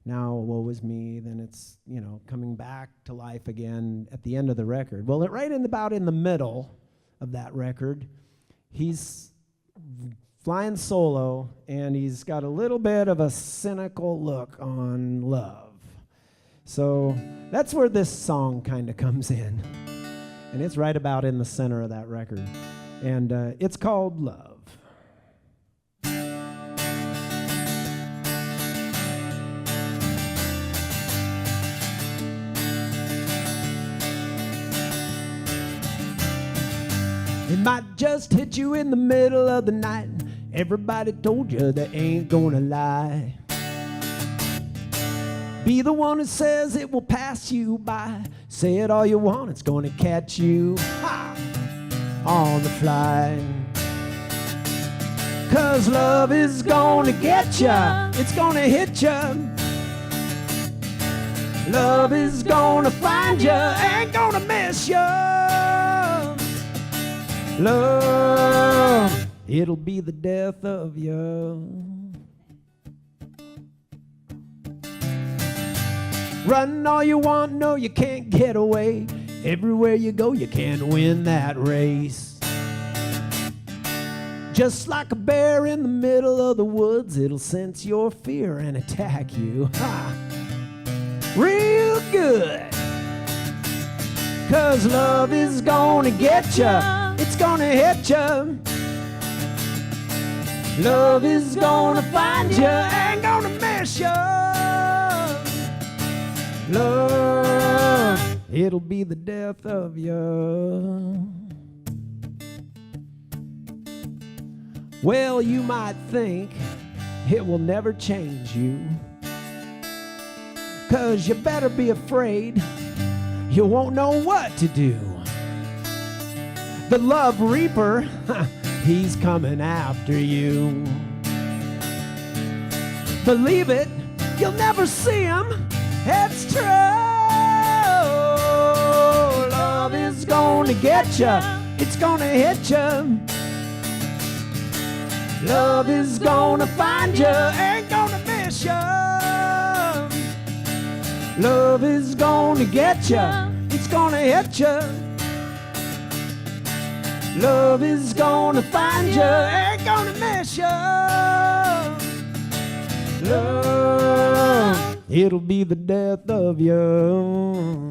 now woe is me, then it's, you know, coming back to life again at the end of the record. Well, right in about in the middle of that record, he's flying solo, and he's got a little bit of a cynical look on love. So that's where this song kind of comes in. And it's right about in the center of that record. And it's called Love. It might just hit you in the middle of the night. Everybody told you they ain't gonna lie. Be the one who says it will pass you by. Say it all you want, it's gonna catch you on the fly. 'Cause love is gonna get ya, it's gonna hit ya. Love is gonna find ya, ain't gonna miss ya. Love, it'll be the death of you. Run all you want, no you can't get away. Everywhere you go you can't win that race. Just like a bear in the middle of the woods, it'll sense your fear and attack you. Ha! Real good. 'Cause love is gonna get ya, it's gonna hit ya. Love is gonna find ya, ain't gonna miss ya. Love, it'll be the death of you. Well, you might think it will never change you, 'cause you better be afraid you won't know what to do. The love reaper, he's coming after you. Believe it, you'll never see him, it's true. Love is gonna get ya, it's gonna hit ya. Love is gonna find ya, ain't gonna miss ya. Love is gonna get ya, it's gonna hit ya. Love is gonna find ya, ain't gonna miss ya. Love, it'll be the death of you.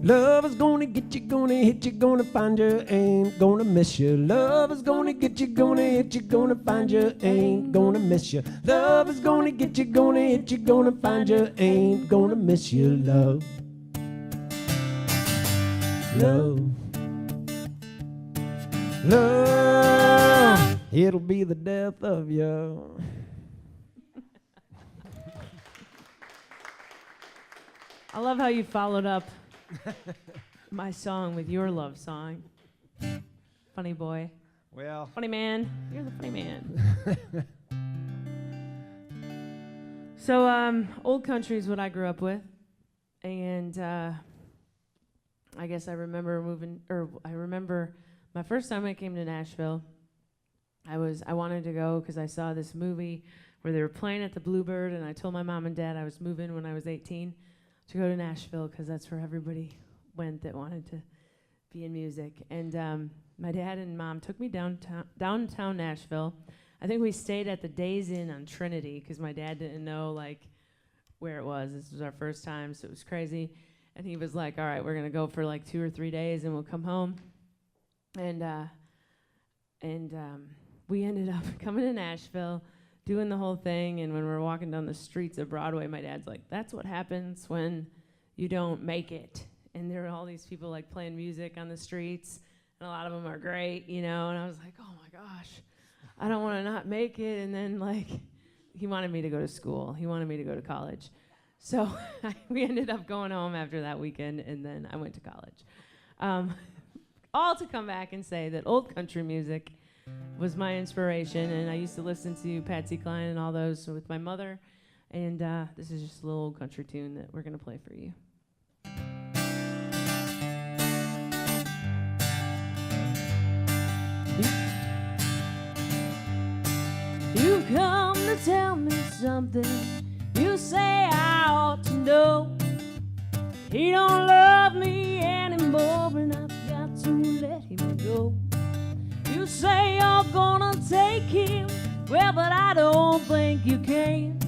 Love is gonna get you, gonna hit you, gonna find you, ain't gonna miss you. Love is gonna get you, gonna hit you, gonna find you, ain't gonna miss you. Love is gonna get you, gonna hit you, gonna find you, ain't gonna miss you. Love, love, love, it'll be the death of you. I love how you followed up my song with your love song. Funny boy. Well, Funny man. You're the funny man. So, old country is what I grew up with. And I guess I remember my first time I came to Nashville. I wanted to go because I saw this movie where they were playing at the Bluebird, and I told my mom and dad I was moving when I was 18 to go to Nashville because that's where everybody went that wanted to be in music. And my dad and mom took me downtown Nashville. I think we stayed at the Days Inn on Trinity because my dad didn't know like where it was. This was our first time, so it was crazy. And he was like, all right, we're gonna go for like 2 or 3 days and we'll come home. And we ended up coming to Nashville, doing the whole thing. And when we were walking down the streets of Broadway, my dad's like, that's what happens when you don't make it. And there were all these people like playing music on the streets, and a lot of them are great, you know. And I was like, oh my gosh, I don't want to not make it. And then like, he wanted me to go to school. He wanted me to go to college. So we ended up going home after that weekend, and then I went to college. all to come back and say that old country music was my inspiration, and I used to listen to Patsy Cline and all those with my mother, and this is just a little old country tune that we're going to play for you. You come to tell me something you say I ought to know. He don't love me anymore, and I've got to let him go. You say you're gonna take him, well, but I don't think you can,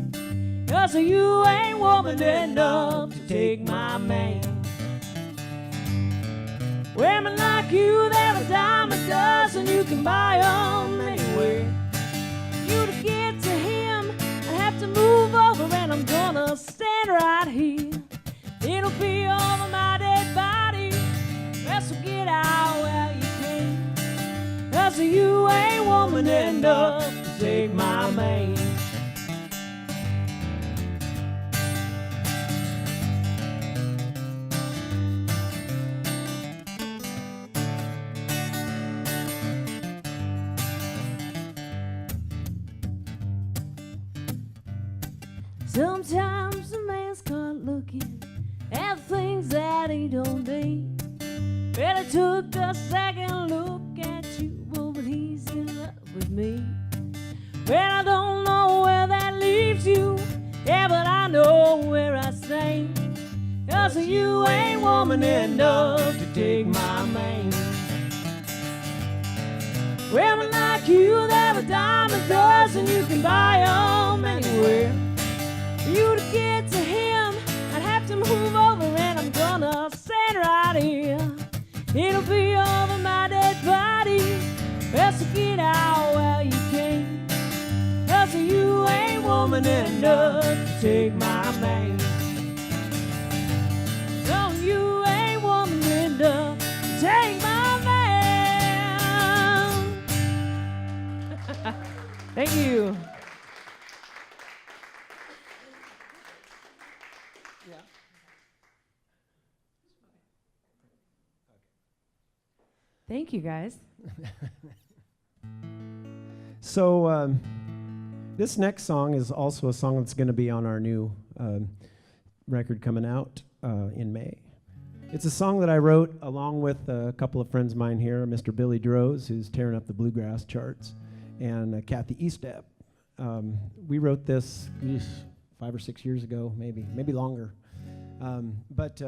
'cause you ain't woman enough to take my man. Women like you, they're a dime a dozen, you can buy them anywhere. You to get to him, I have to move over, and I'm gonna stand right here. It'll be over my dead body, so get out while you can, 'cause you ain't woman enough to take my man. Sometimes a man's caught looking at things that he don't need. Well, I took a second look at you, oh, but he's in love with me. Well, I don't know where that leaves you, yeah, but I know where I stand, 'cause you ain't woman enough to take my man. Women like you, they're a dime a dozen, you can buy them anywhere. You to get to him, I'd have to move over, and I'm gonna stand right here. It'll be over my dead body, best to get out while you can, 'cause you ain't woman enough to take my man. No, you ain't woman enough to take my man. Thank you. Thank you, guys. So this next song is also a song that's going to be on our new record coming out in May. It's a song that I wrote along with a couple of friends of mine here, Mr. Billy Droz, who's tearing up the bluegrass charts, and Kathy Eastep. We wrote this 5 or 6 years ago, maybe longer. But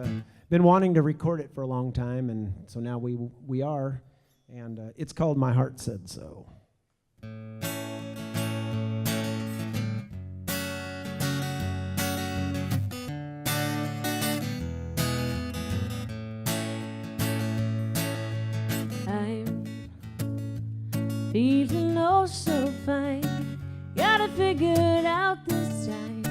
been wanting to record it for a long time, and so now we are, and it's called My Heart Said So. I'm feeling oh so fine, got it figured out this time.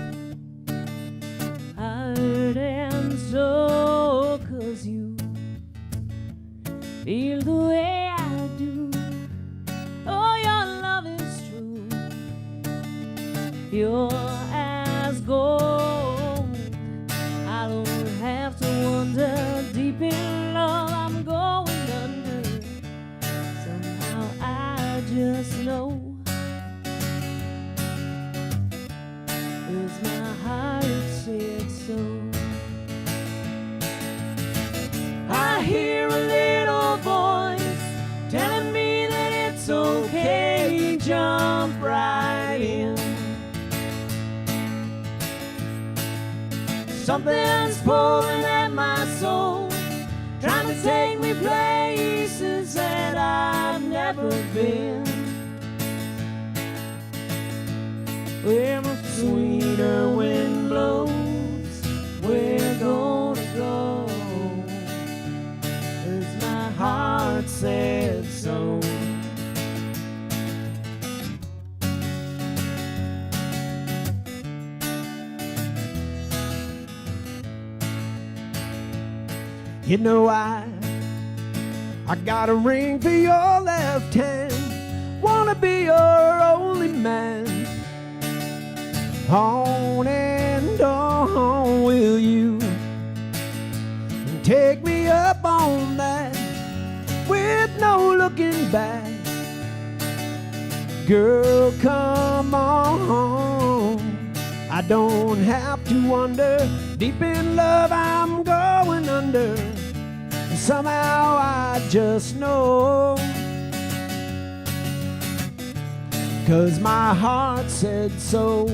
Heart and soul, 'cause you feel the way I do. Oh, your love is true, you're as gold. I don't have to wonder, deep in love I'm going under. Somehow I just know, 'cause my heart said so. I hear a little voice telling me that it's okay, jump right in. Something's pulling at my soul, trying to take me places that I've never been. Where the sweeter wind blows, we're gonna go, 'cause my heart said so. You know I got a ring for your left hand, wanna be your only man. On and on will you take me up on that? Will no looking back. Girl, come on. I don't have to wonder. Deep in love, I'm going under. Somehow I just know. 'Cause my heart said so.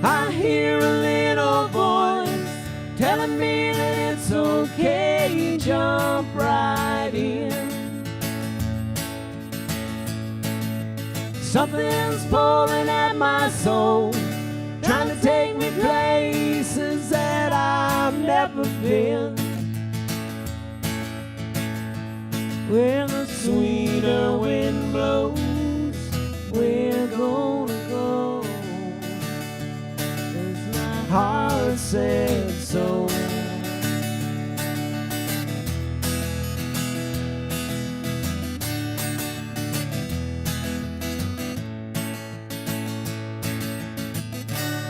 I hear a little voice telling me that it's okay, jump right in. Something's pulling at my soul, trying to take me places that I've never been. Where the sweeter wind blows, we're gonna go. 'Cause my heart said so.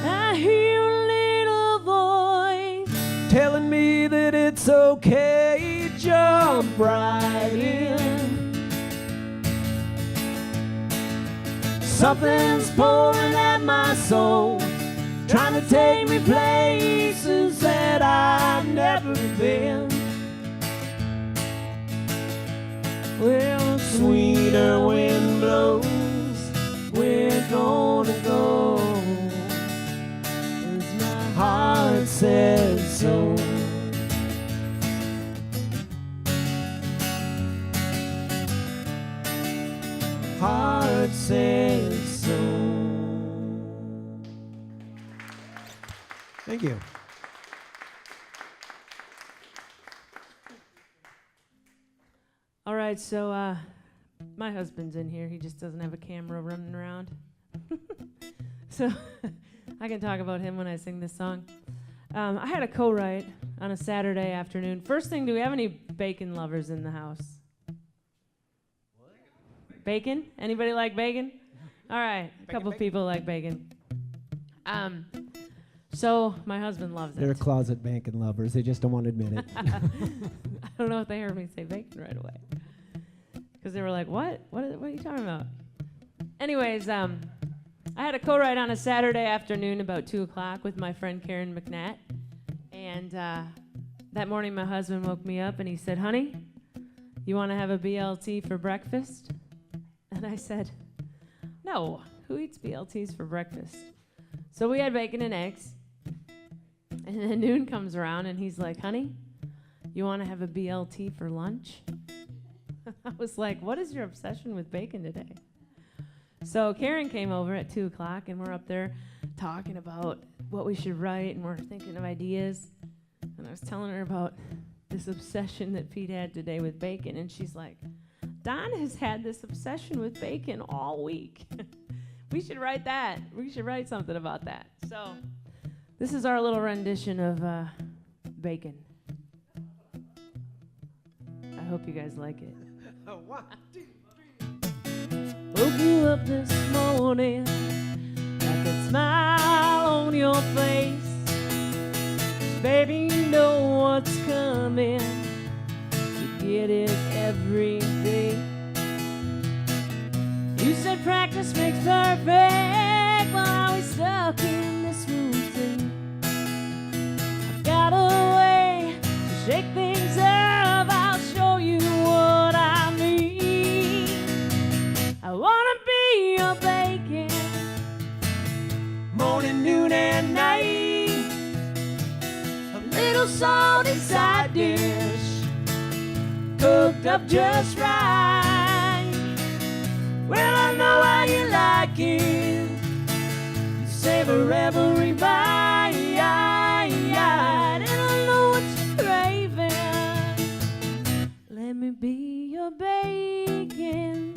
I hear a little voice telling me that it's okay, jump right in. Something's pulling at my soul, trying to take me places that I've never been. Well, sweeter wind blows, we're gonna go. 'Cause my heart says so. Heart says so. Thank you. All right, so my husband's in here. He just doesn't have a camera running around. So I can talk about him when I sing this song. I had a co-write on a Saturday afternoon. First thing, do we have any bacon lovers in the house? Bacon? Anybody like bacon? All right, a couple people like bacon. So my husband loves They're it. closet bacon lovers. They just don't want to admit it. I don't know if they heard me say bacon right away. Because they were like, what? What are you talking about? Anyways, I had a co-write on a Saturday afternoon about 2 o'clock with my friend Karen McNatt. And that morning my husband woke me up and he said, honey, you want to have a BLT for breakfast? And I said, no, who eats BLTs for breakfast? So we had bacon and eggs. And then noon comes around and he's like, honey, you want to have a BLT for lunch? I was like, what is your obsession with bacon today? So Karen came over at 2 o'clock and we're up there talking about what we should write and we're thinking of ideas. And I was telling her about this obsession that Pete had today with bacon. And she's like, Don has had this obsession with bacon all week. We should write that. We should write something about that. So this is our little rendition of bacon. I hope you guys like it. 1, 2, 3. Woke you up this morning, got that smile on your face. Baby, you know what's coming. You get it every day. You said practice makes perfect. Well, I was stuck in this routine. I've got a way to shake things up. I'll show you what I mean. I wanna be your bacon, Morning, noon, and night. a little salty side dish, cooked up just right. Well, I know how you like it. You savor every bite, and I know what you're craving. Let me be your bacon.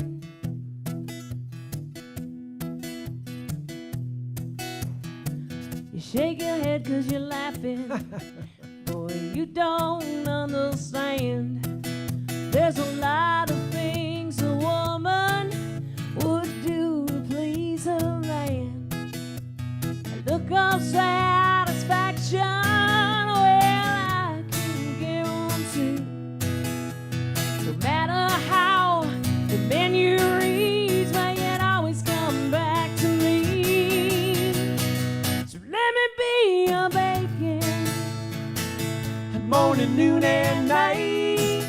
You shake your head 'cause you're laughing. Boy, you don't understand. There's a lot of things a woman would do to please her man. A look of satisfaction, well, I can guarantee morning, noon, and night.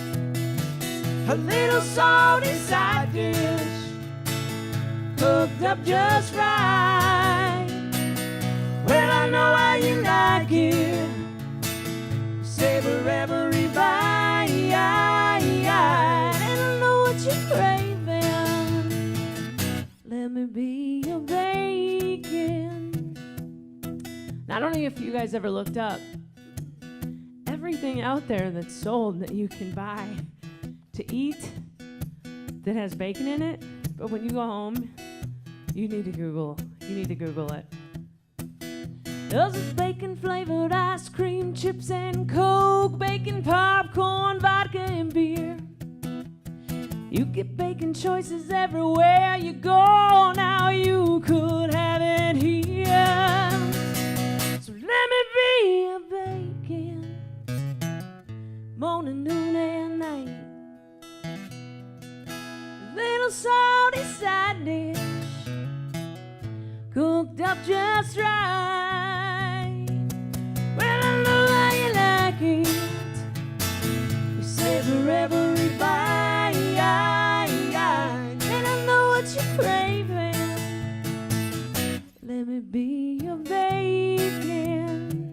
A little salty side dish, cooked up just right. Well, I know how you like it, savor every bite, and I know what you're craving. Let me be your bacon. Now, I don't know if you guys ever looked up everything out there that's sold that you can buy to eat that has bacon in it, but when you go home, you need to Google it. There's this bacon-flavored ice cream, chips and Coke, bacon popcorn, vodka and beer. You get bacon choices everywhere you go. Now you could have it here. So let me be a bacon, morning, noon, and night. Little salty side dish, cooked up just right. Well, I know how you like it, you savor every bite, and I know what you're craving. Let me be your bacon.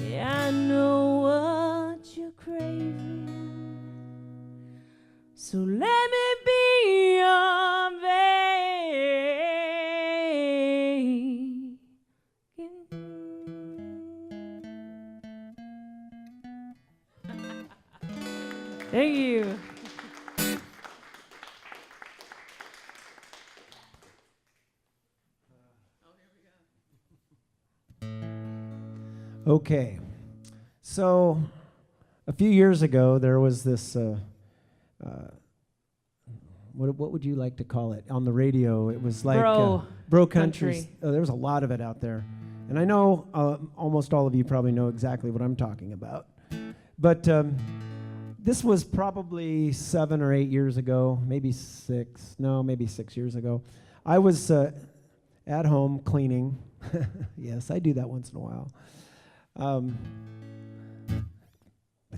Yeah, I know what you're craving. So let me be your bacon. Thank you. Okay, so a few years ago there was this, what would you like to call it? On the radio, it was like bro country. Oh, there was a lot of it out there. And I know almost all of you probably know exactly what I'm talking about. But this was probably 7 or 8 years ago, maybe 6 years ago. I was at home cleaning. Yes, I do that once in a while. But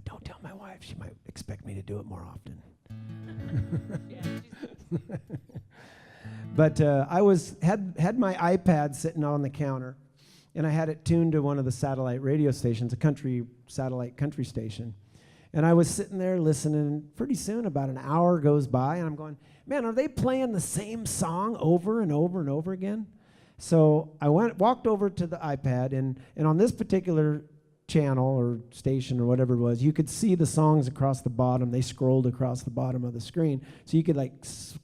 don't tell my wife. She might expect me to do it more often. But I had my iPad sitting on the counter, and I had it tuned to one of the satellite radio stations, a satellite country station. And I was sitting there listening. Pretty soon, about an hour goes by, and I'm going, man, are they playing the same song over and over and over again? So I walked over to the iPad, and on this particular channel or station or whatever it was, you could see the songs across the bottom. They scrolled across the bottom of the screen, so you could like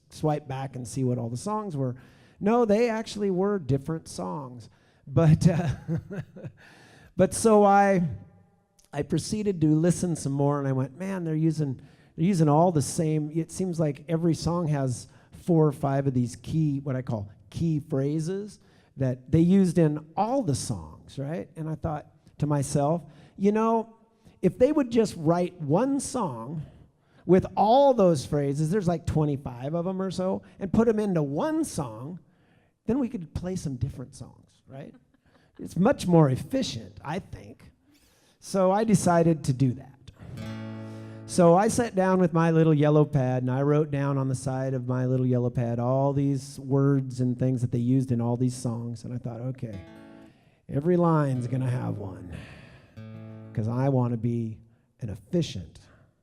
swipe back and see what all the songs were. No, they actually were different songs, but but so I proceeded to listen some more, and I went, man, they're using all the same. It seems like every song has 4 or 5 of these what I call key phrases that they used in all the songs, right? And I thought to myself, if they would just write one song with all those phrases, there's like 25 of them or so, and put them into one song, then we could play some different songs, right? It's much more efficient, I think. So I decided to do that. So I sat down with my little yellow pad, and I wrote down on the side of my little yellow pad all these words and things that they used in all these songs. And I thought, okay, every line's going to have one, because I want to be an efficient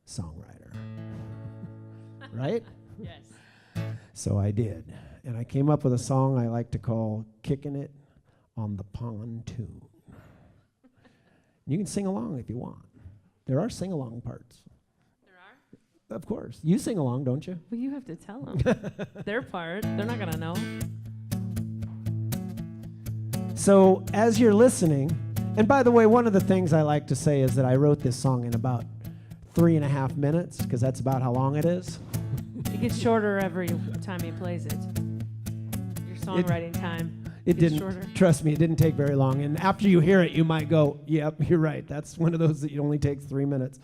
songwriter. Right? Yes. So I did. And I came up with a song I like to call Kicking It on the Pontoon. You can sing along if you want. There are sing-along parts. Of course. You sing along, don't you? Well, you have to tell them their part. They're not going to know. So as you're listening, and by the way, one of the things I like to say is that I wrote this song in about 3.5 minutes, because that's about how long it is. It gets shorter every time he plays it. Your songwriting time. It didn't, shorter. Trust me, it didn't take very long. And after you hear it, you might go, yep, you're right. That's one of those that only takes 3 minutes.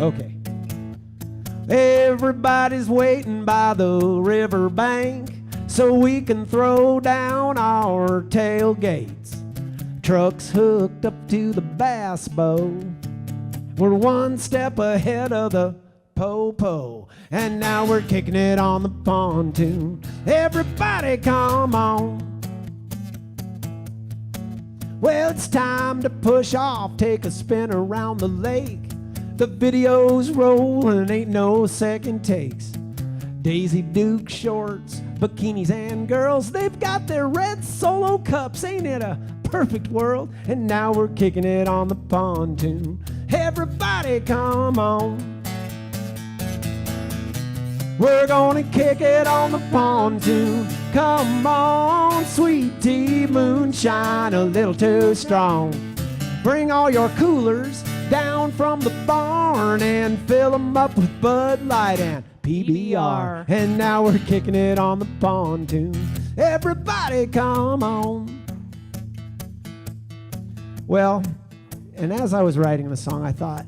Okay. Everybody's waiting by the riverbank so we can throw down our tailgates. Trucks hooked up to the bass bow. We're one step ahead of the po-po, and now we're kicking it on the pontoon. Everybody come on. Well, it's time to push off, take a spin around the lake. The video's rolling, ain't no second takes. Daisy Duke shorts, bikinis and girls, they've got their red Solo cups, ain't it a perfect world? And now we're kicking it on the pontoon. Everybody come on. We're gonna kick it on the pontoon. Come on, sweet tea, moonshine, a little too strong. Bring all your coolers down from the barn and fill them up with Bud Light and PBR. And now we're kicking it on the pontoon. Everybody come on. Well, and as I was writing the song, I thought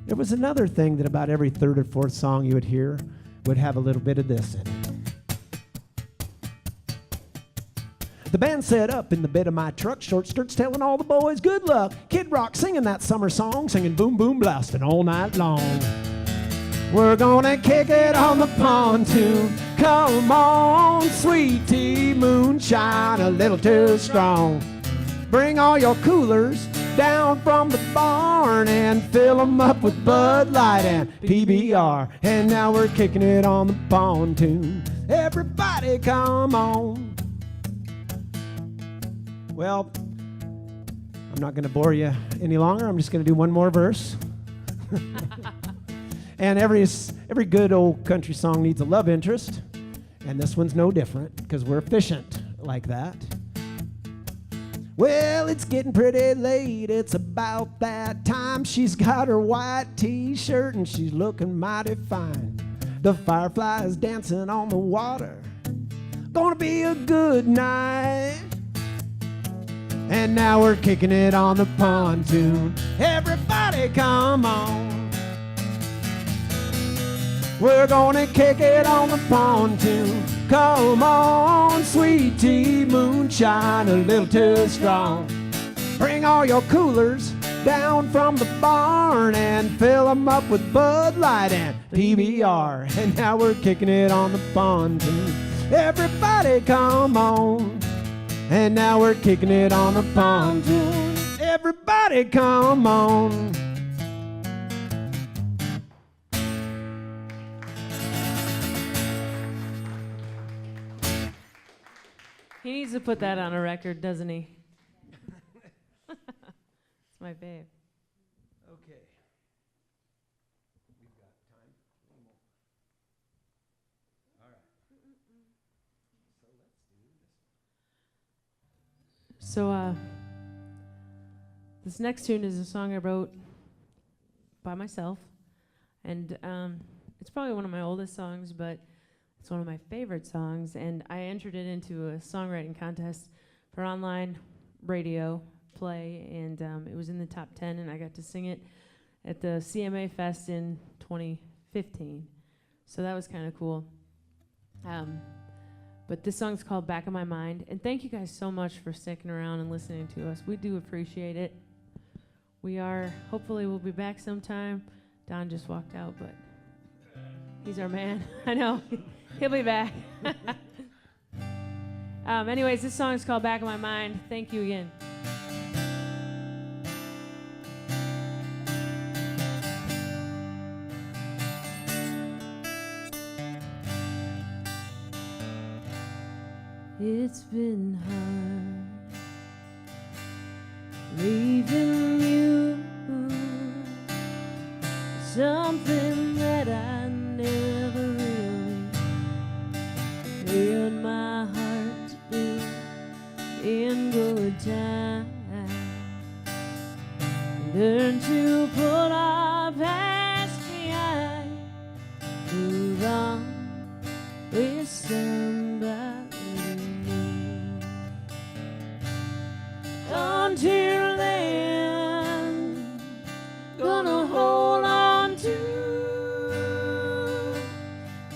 there was another thing that about every third or fourth song you would hear would have a little bit of this in it. The band set up in the bed of my truck, short skirts telling all the boys good luck. Kid Rock singing that summer song, singing boom boom blasting all night long. We're gonna kick it on the pontoon. Come on, sweet tea, moonshine, a little too strong. Bring all your coolers down from the barn and fill them up with Bud Light and PBR. And now we're kicking it on the pontoon. Everybody come on. Well, I'm not going to bore you any longer. I'm just going to do one more verse. And every good old country song needs a love interest, and this one's no different because we're efficient like that. Well, it's getting pretty late. It's about that time. She's got her white t-shirt and she's looking mighty fine. The fireflies dancing on the water. Gonna be a good night. And now we're kicking it on the pontoon. Everybody come on. We're gonna kick it on the pontoon. Come on, sweet tea, moonshine, a little too strong. Bring all your coolers down from the barn and fill them up with Bud Light and PBR. And now we're kicking it on the pontoon. Everybody come on. And now we're kicking it on the pontoon. Everybody come on. He needs to put that on a record, doesn't he? It's my babe. Okay. We've got time. All right. So let's do this. So, this next tune is a song I wrote by myself, and it's probably one of my oldest songs, but it's one of my favorite songs, and I entered it into a songwriting contest for online radio play, and it was in the top 10, and I got to sing it at the CMA Fest in 2015. So that was kind of cool. But this song's called Back of My Mind, and thank you guys so much for sticking around and listening to us. We do appreciate it. Hopefully we'll be back sometime. Don just walked out, but he's our man. I know. He'll be back. Anyways, this song is called Back of My Mind. Thank you again. It's been hard leaving you, something that I never really in my heart to do in good time. Learn to put our past behind, move on with somebody new. Until then, gonna hold on to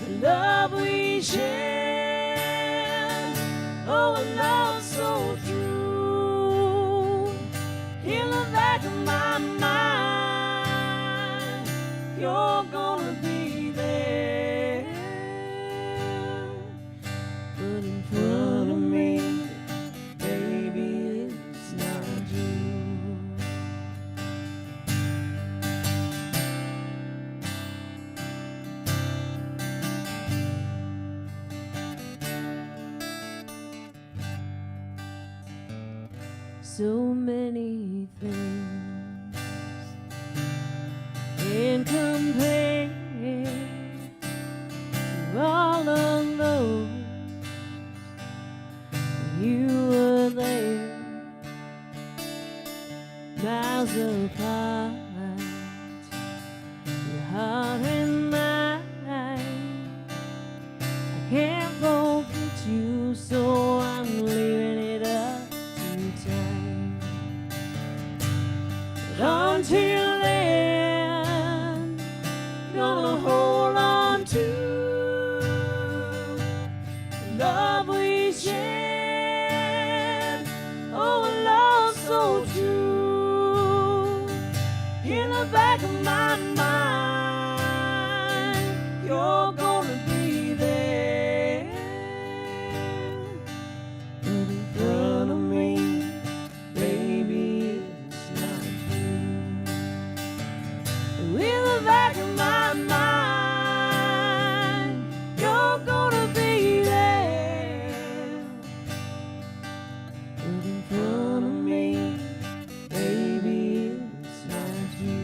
the love we shared. Oh, a love so true. so many things in compare to all of those when you were there, miles apart, your heart and mine. I can't forget you, so I'm leaving it up to time. But until then, gonna hold on to the love we shared. Oh, a love so true. In the back of my mind, you're gonna be there. But in front of me, baby, it's not you. In the back of my mind, you're gonna be there. But in front of me, baby, it's not you.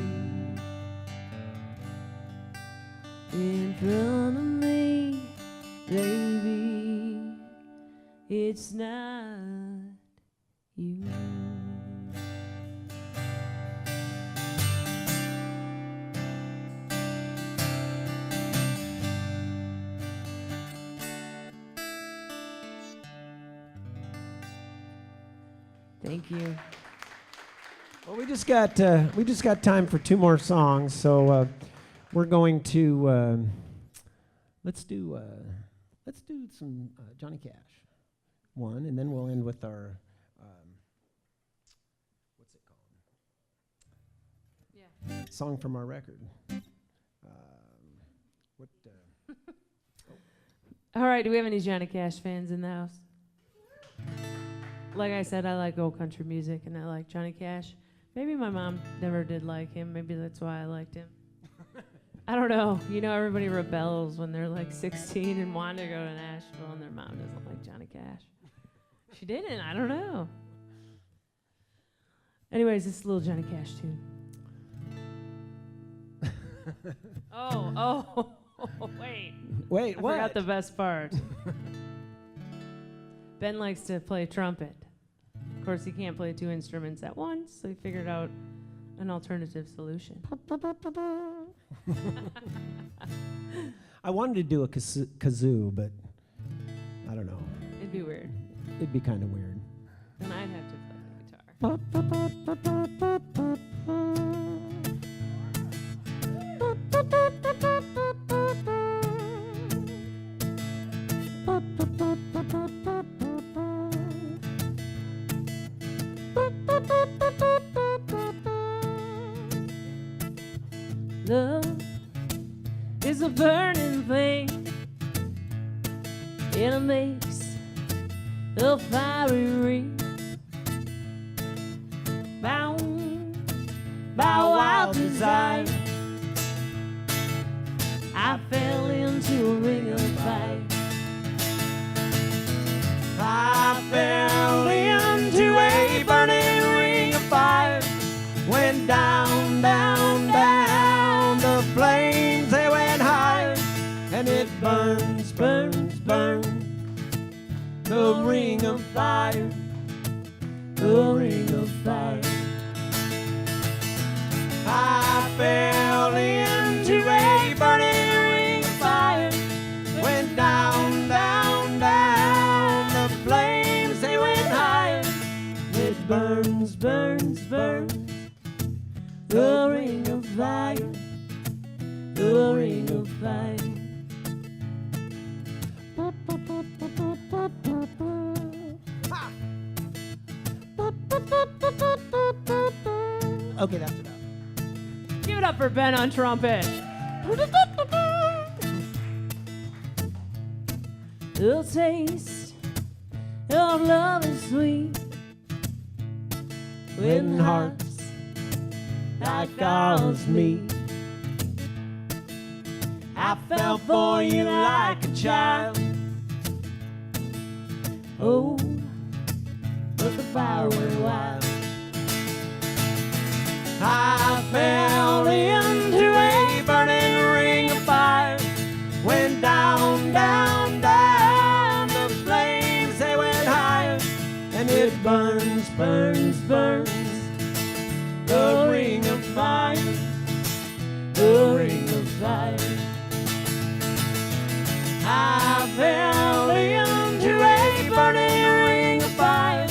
In front of me, baby, it's not you. Thank you. Well, we just got time for two more songs, so we're going to let's do some Johnny Cash one, and then we'll end with our what's it called? Yeah. Song from our record. What? All right, do we have any Johnny Cash fans in the house? Like I said, I like old country music, and I like Johnny Cash. Maybe my mom never did like him. Maybe that's why I liked him. I don't know. You know, everybody rebels when they're like 16 and want to go to Nashville, and their mom doesn't like Johnny Cash. She didn't. I don't know. Anyways, this is a little Johnny Cash tune. Oh, wait. Wait, I what? forgot the best part. Ben likes to play trumpet. Of course, he can't play two instruments at once, so he figured out an alternative solution. I wanted to do a kazoo, but I don't know. It'd be weird. It'd be kind of weird. Then I'd have to play the guitar. Love is a burning thing. It makes a fiery ring, bound by wild desire. I fell into a ring of fire. I fell into a burning ring of fire. Went down, down, down. The flames, they went higher. And it burns, burns, burns. The ring of fire. The ring of fire. I fell into a burning ring of fire. Went down, down, down. The flames, they went higher. It burns, burns, burns. The ring of fire. The ring of fire. Okay, that's enough. Give it up for Ben on trumpet. The taste of love is sweet when hearts like ours meet. I fell for you like a child. Oh, but the fire went wild. I fell into a burning ring of fire. Went down, down, down. The flames, they went higher. And it burns, burns, burns. The ring of fire. The ring of fire. I fell into a burning ring of fire.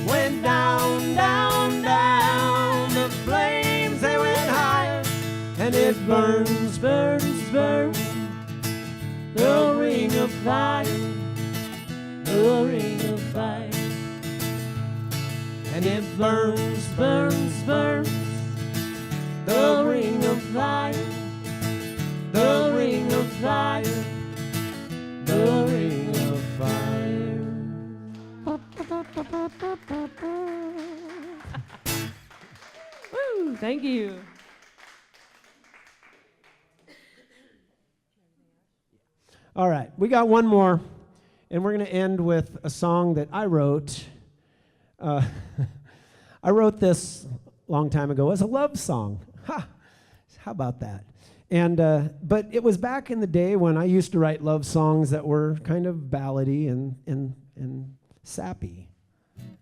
Went down, down, down. The flames, they went higher. And it burns, burns, burns. The ring of fire. The ring of fire. And it burns, Burns, burns. the ring of fire. The ring of fire. The ring of Woo, thank you. All right, we got one more, and we're going to end with a song that I wrote. I wrote this a long time ago as a love song. Ha! How about that? And but it was back in the day when I used to write love songs that were kind of ballady and sappy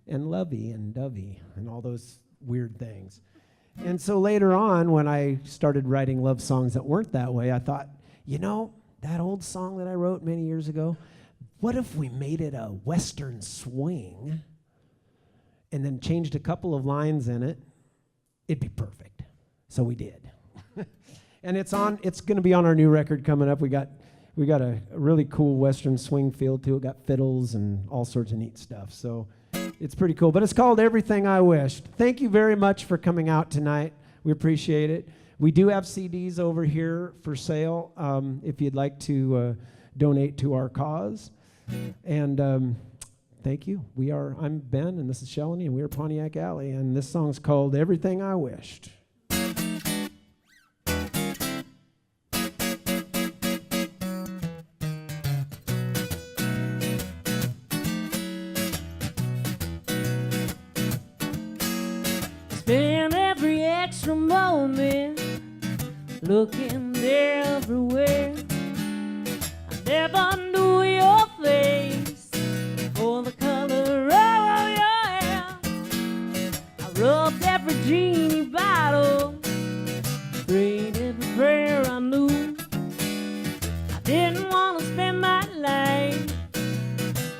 and lovey and dovey and all those weird things. And so later on, when I started writing love songs that weren't that way, I thought, you know, that old song that I wrote many years ago, what if we made it a Western swing and then changed a couple of lines in it? It'd be perfect. So we did. And it's going to be on our new record coming up. We got a really cool Western swing feel to it. Got fiddles and all sorts of neat stuff. So it's pretty cool. But it's called Everything I Wished. Thank you very much for coming out tonight. We appreciate it. We do have CDs over here for sale if you'd like to donate to our cause. And thank you. I'm Ben, and this is Shelly, and we are Pontiac Alley. And this song's called Everything I Wished. Spend every extra moment looking everywhere. I never knew your face or the color of your hair. I rubbed every genie bottle, prayed every prayer I knew. I didn't want to spend my life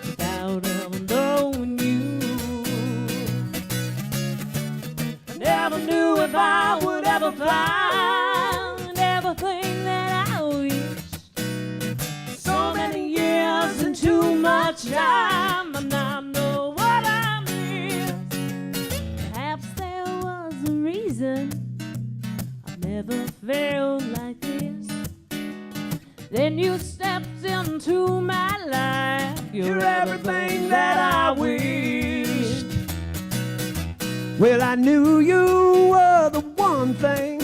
without ever knowing you. I never knew if I would ever find everything that I wished. So many years and too much time, and I know what I missed. Perhaps there was a reason I've never felt like this. Then you stepped into my life. You're everything that I wished. Well, I knew you were the one thing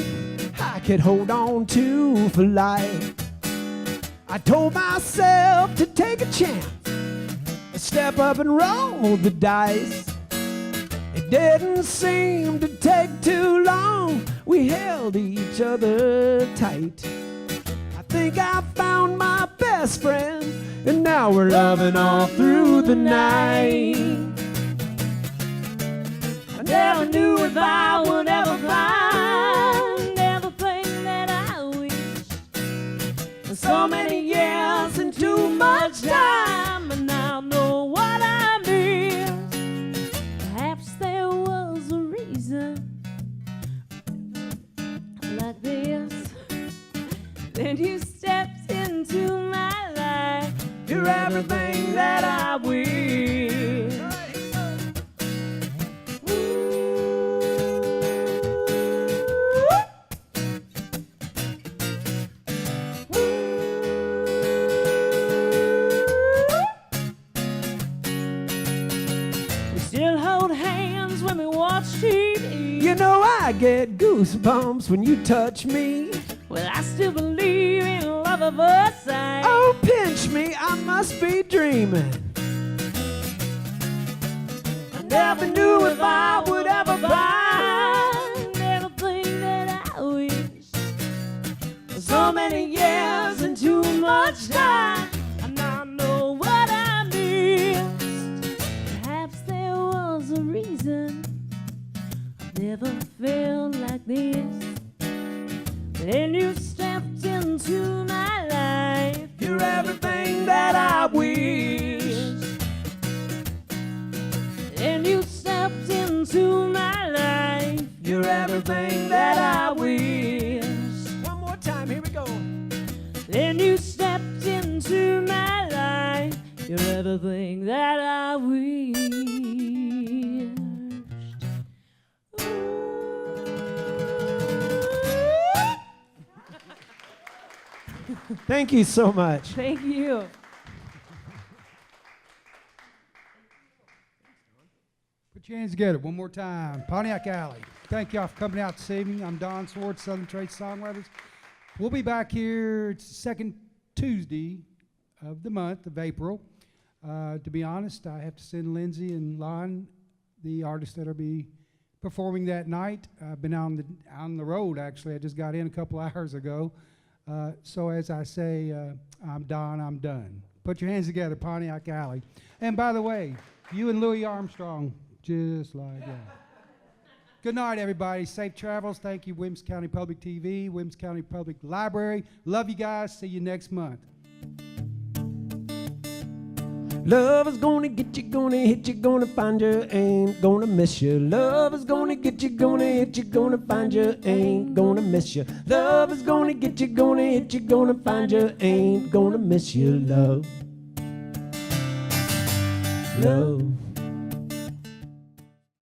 I could hold on to for life. I told myself to take a chance, step up and roll the dice. It didn't seem to take too long. We held each other tight. I think I found my best friend, and now we're loving all through the night. I never knew if I would ever find everything that I wished. So many years and too much time, and I know what I missed. Perhaps there was a reason like this. Then you stepped into my life. You're everything that I wish. We still hold hands when we watch TV. You know I get goosebumps when you touch me. Well, I still believe in love at first sight. Oh, pinch me, I must be dreaming. I never knew if I would ever find everything that I wish. So many years and too much time, and I know what I missed. Perhaps there was a reason I never felt like this. Then you stepped into my life. You're everything that I wish. And you stepped into my life. You're everything that I wish. One more time, here we go. Then you stepped into my life. You're everything that I wished. Thank you so much. Thank you. Put your hands together one more time. Pontiac Alley. Thank y'all for coming out this evening. I'm Don Swartz, Southern Trace Songwriters. We'll be back here. It's the second Tuesday of the month of April. To be honest, I have to send Lindsay and Lon, the artists that will be performing that night. I've been on the road, actually. I just got in a couple hours ago. So as I say, I'm Don, I'm done. Put your hands together, Pontiac Alley. And by the way, you and Louis Armstrong, just like that. Good night, everybody. Safe travels. Thank you, Williamson County Public TV, Williamson County Public Library. Love you guys. See you next month. Love is gonna get you, gonna hit you, gonna find you, ain't gonna miss you. Love is gonna get you, gonna hit you, gonna find you, ain't gonna miss you. Love is gonna get you, gonna hit you, gonna find you, ain't gonna miss you. Love, love.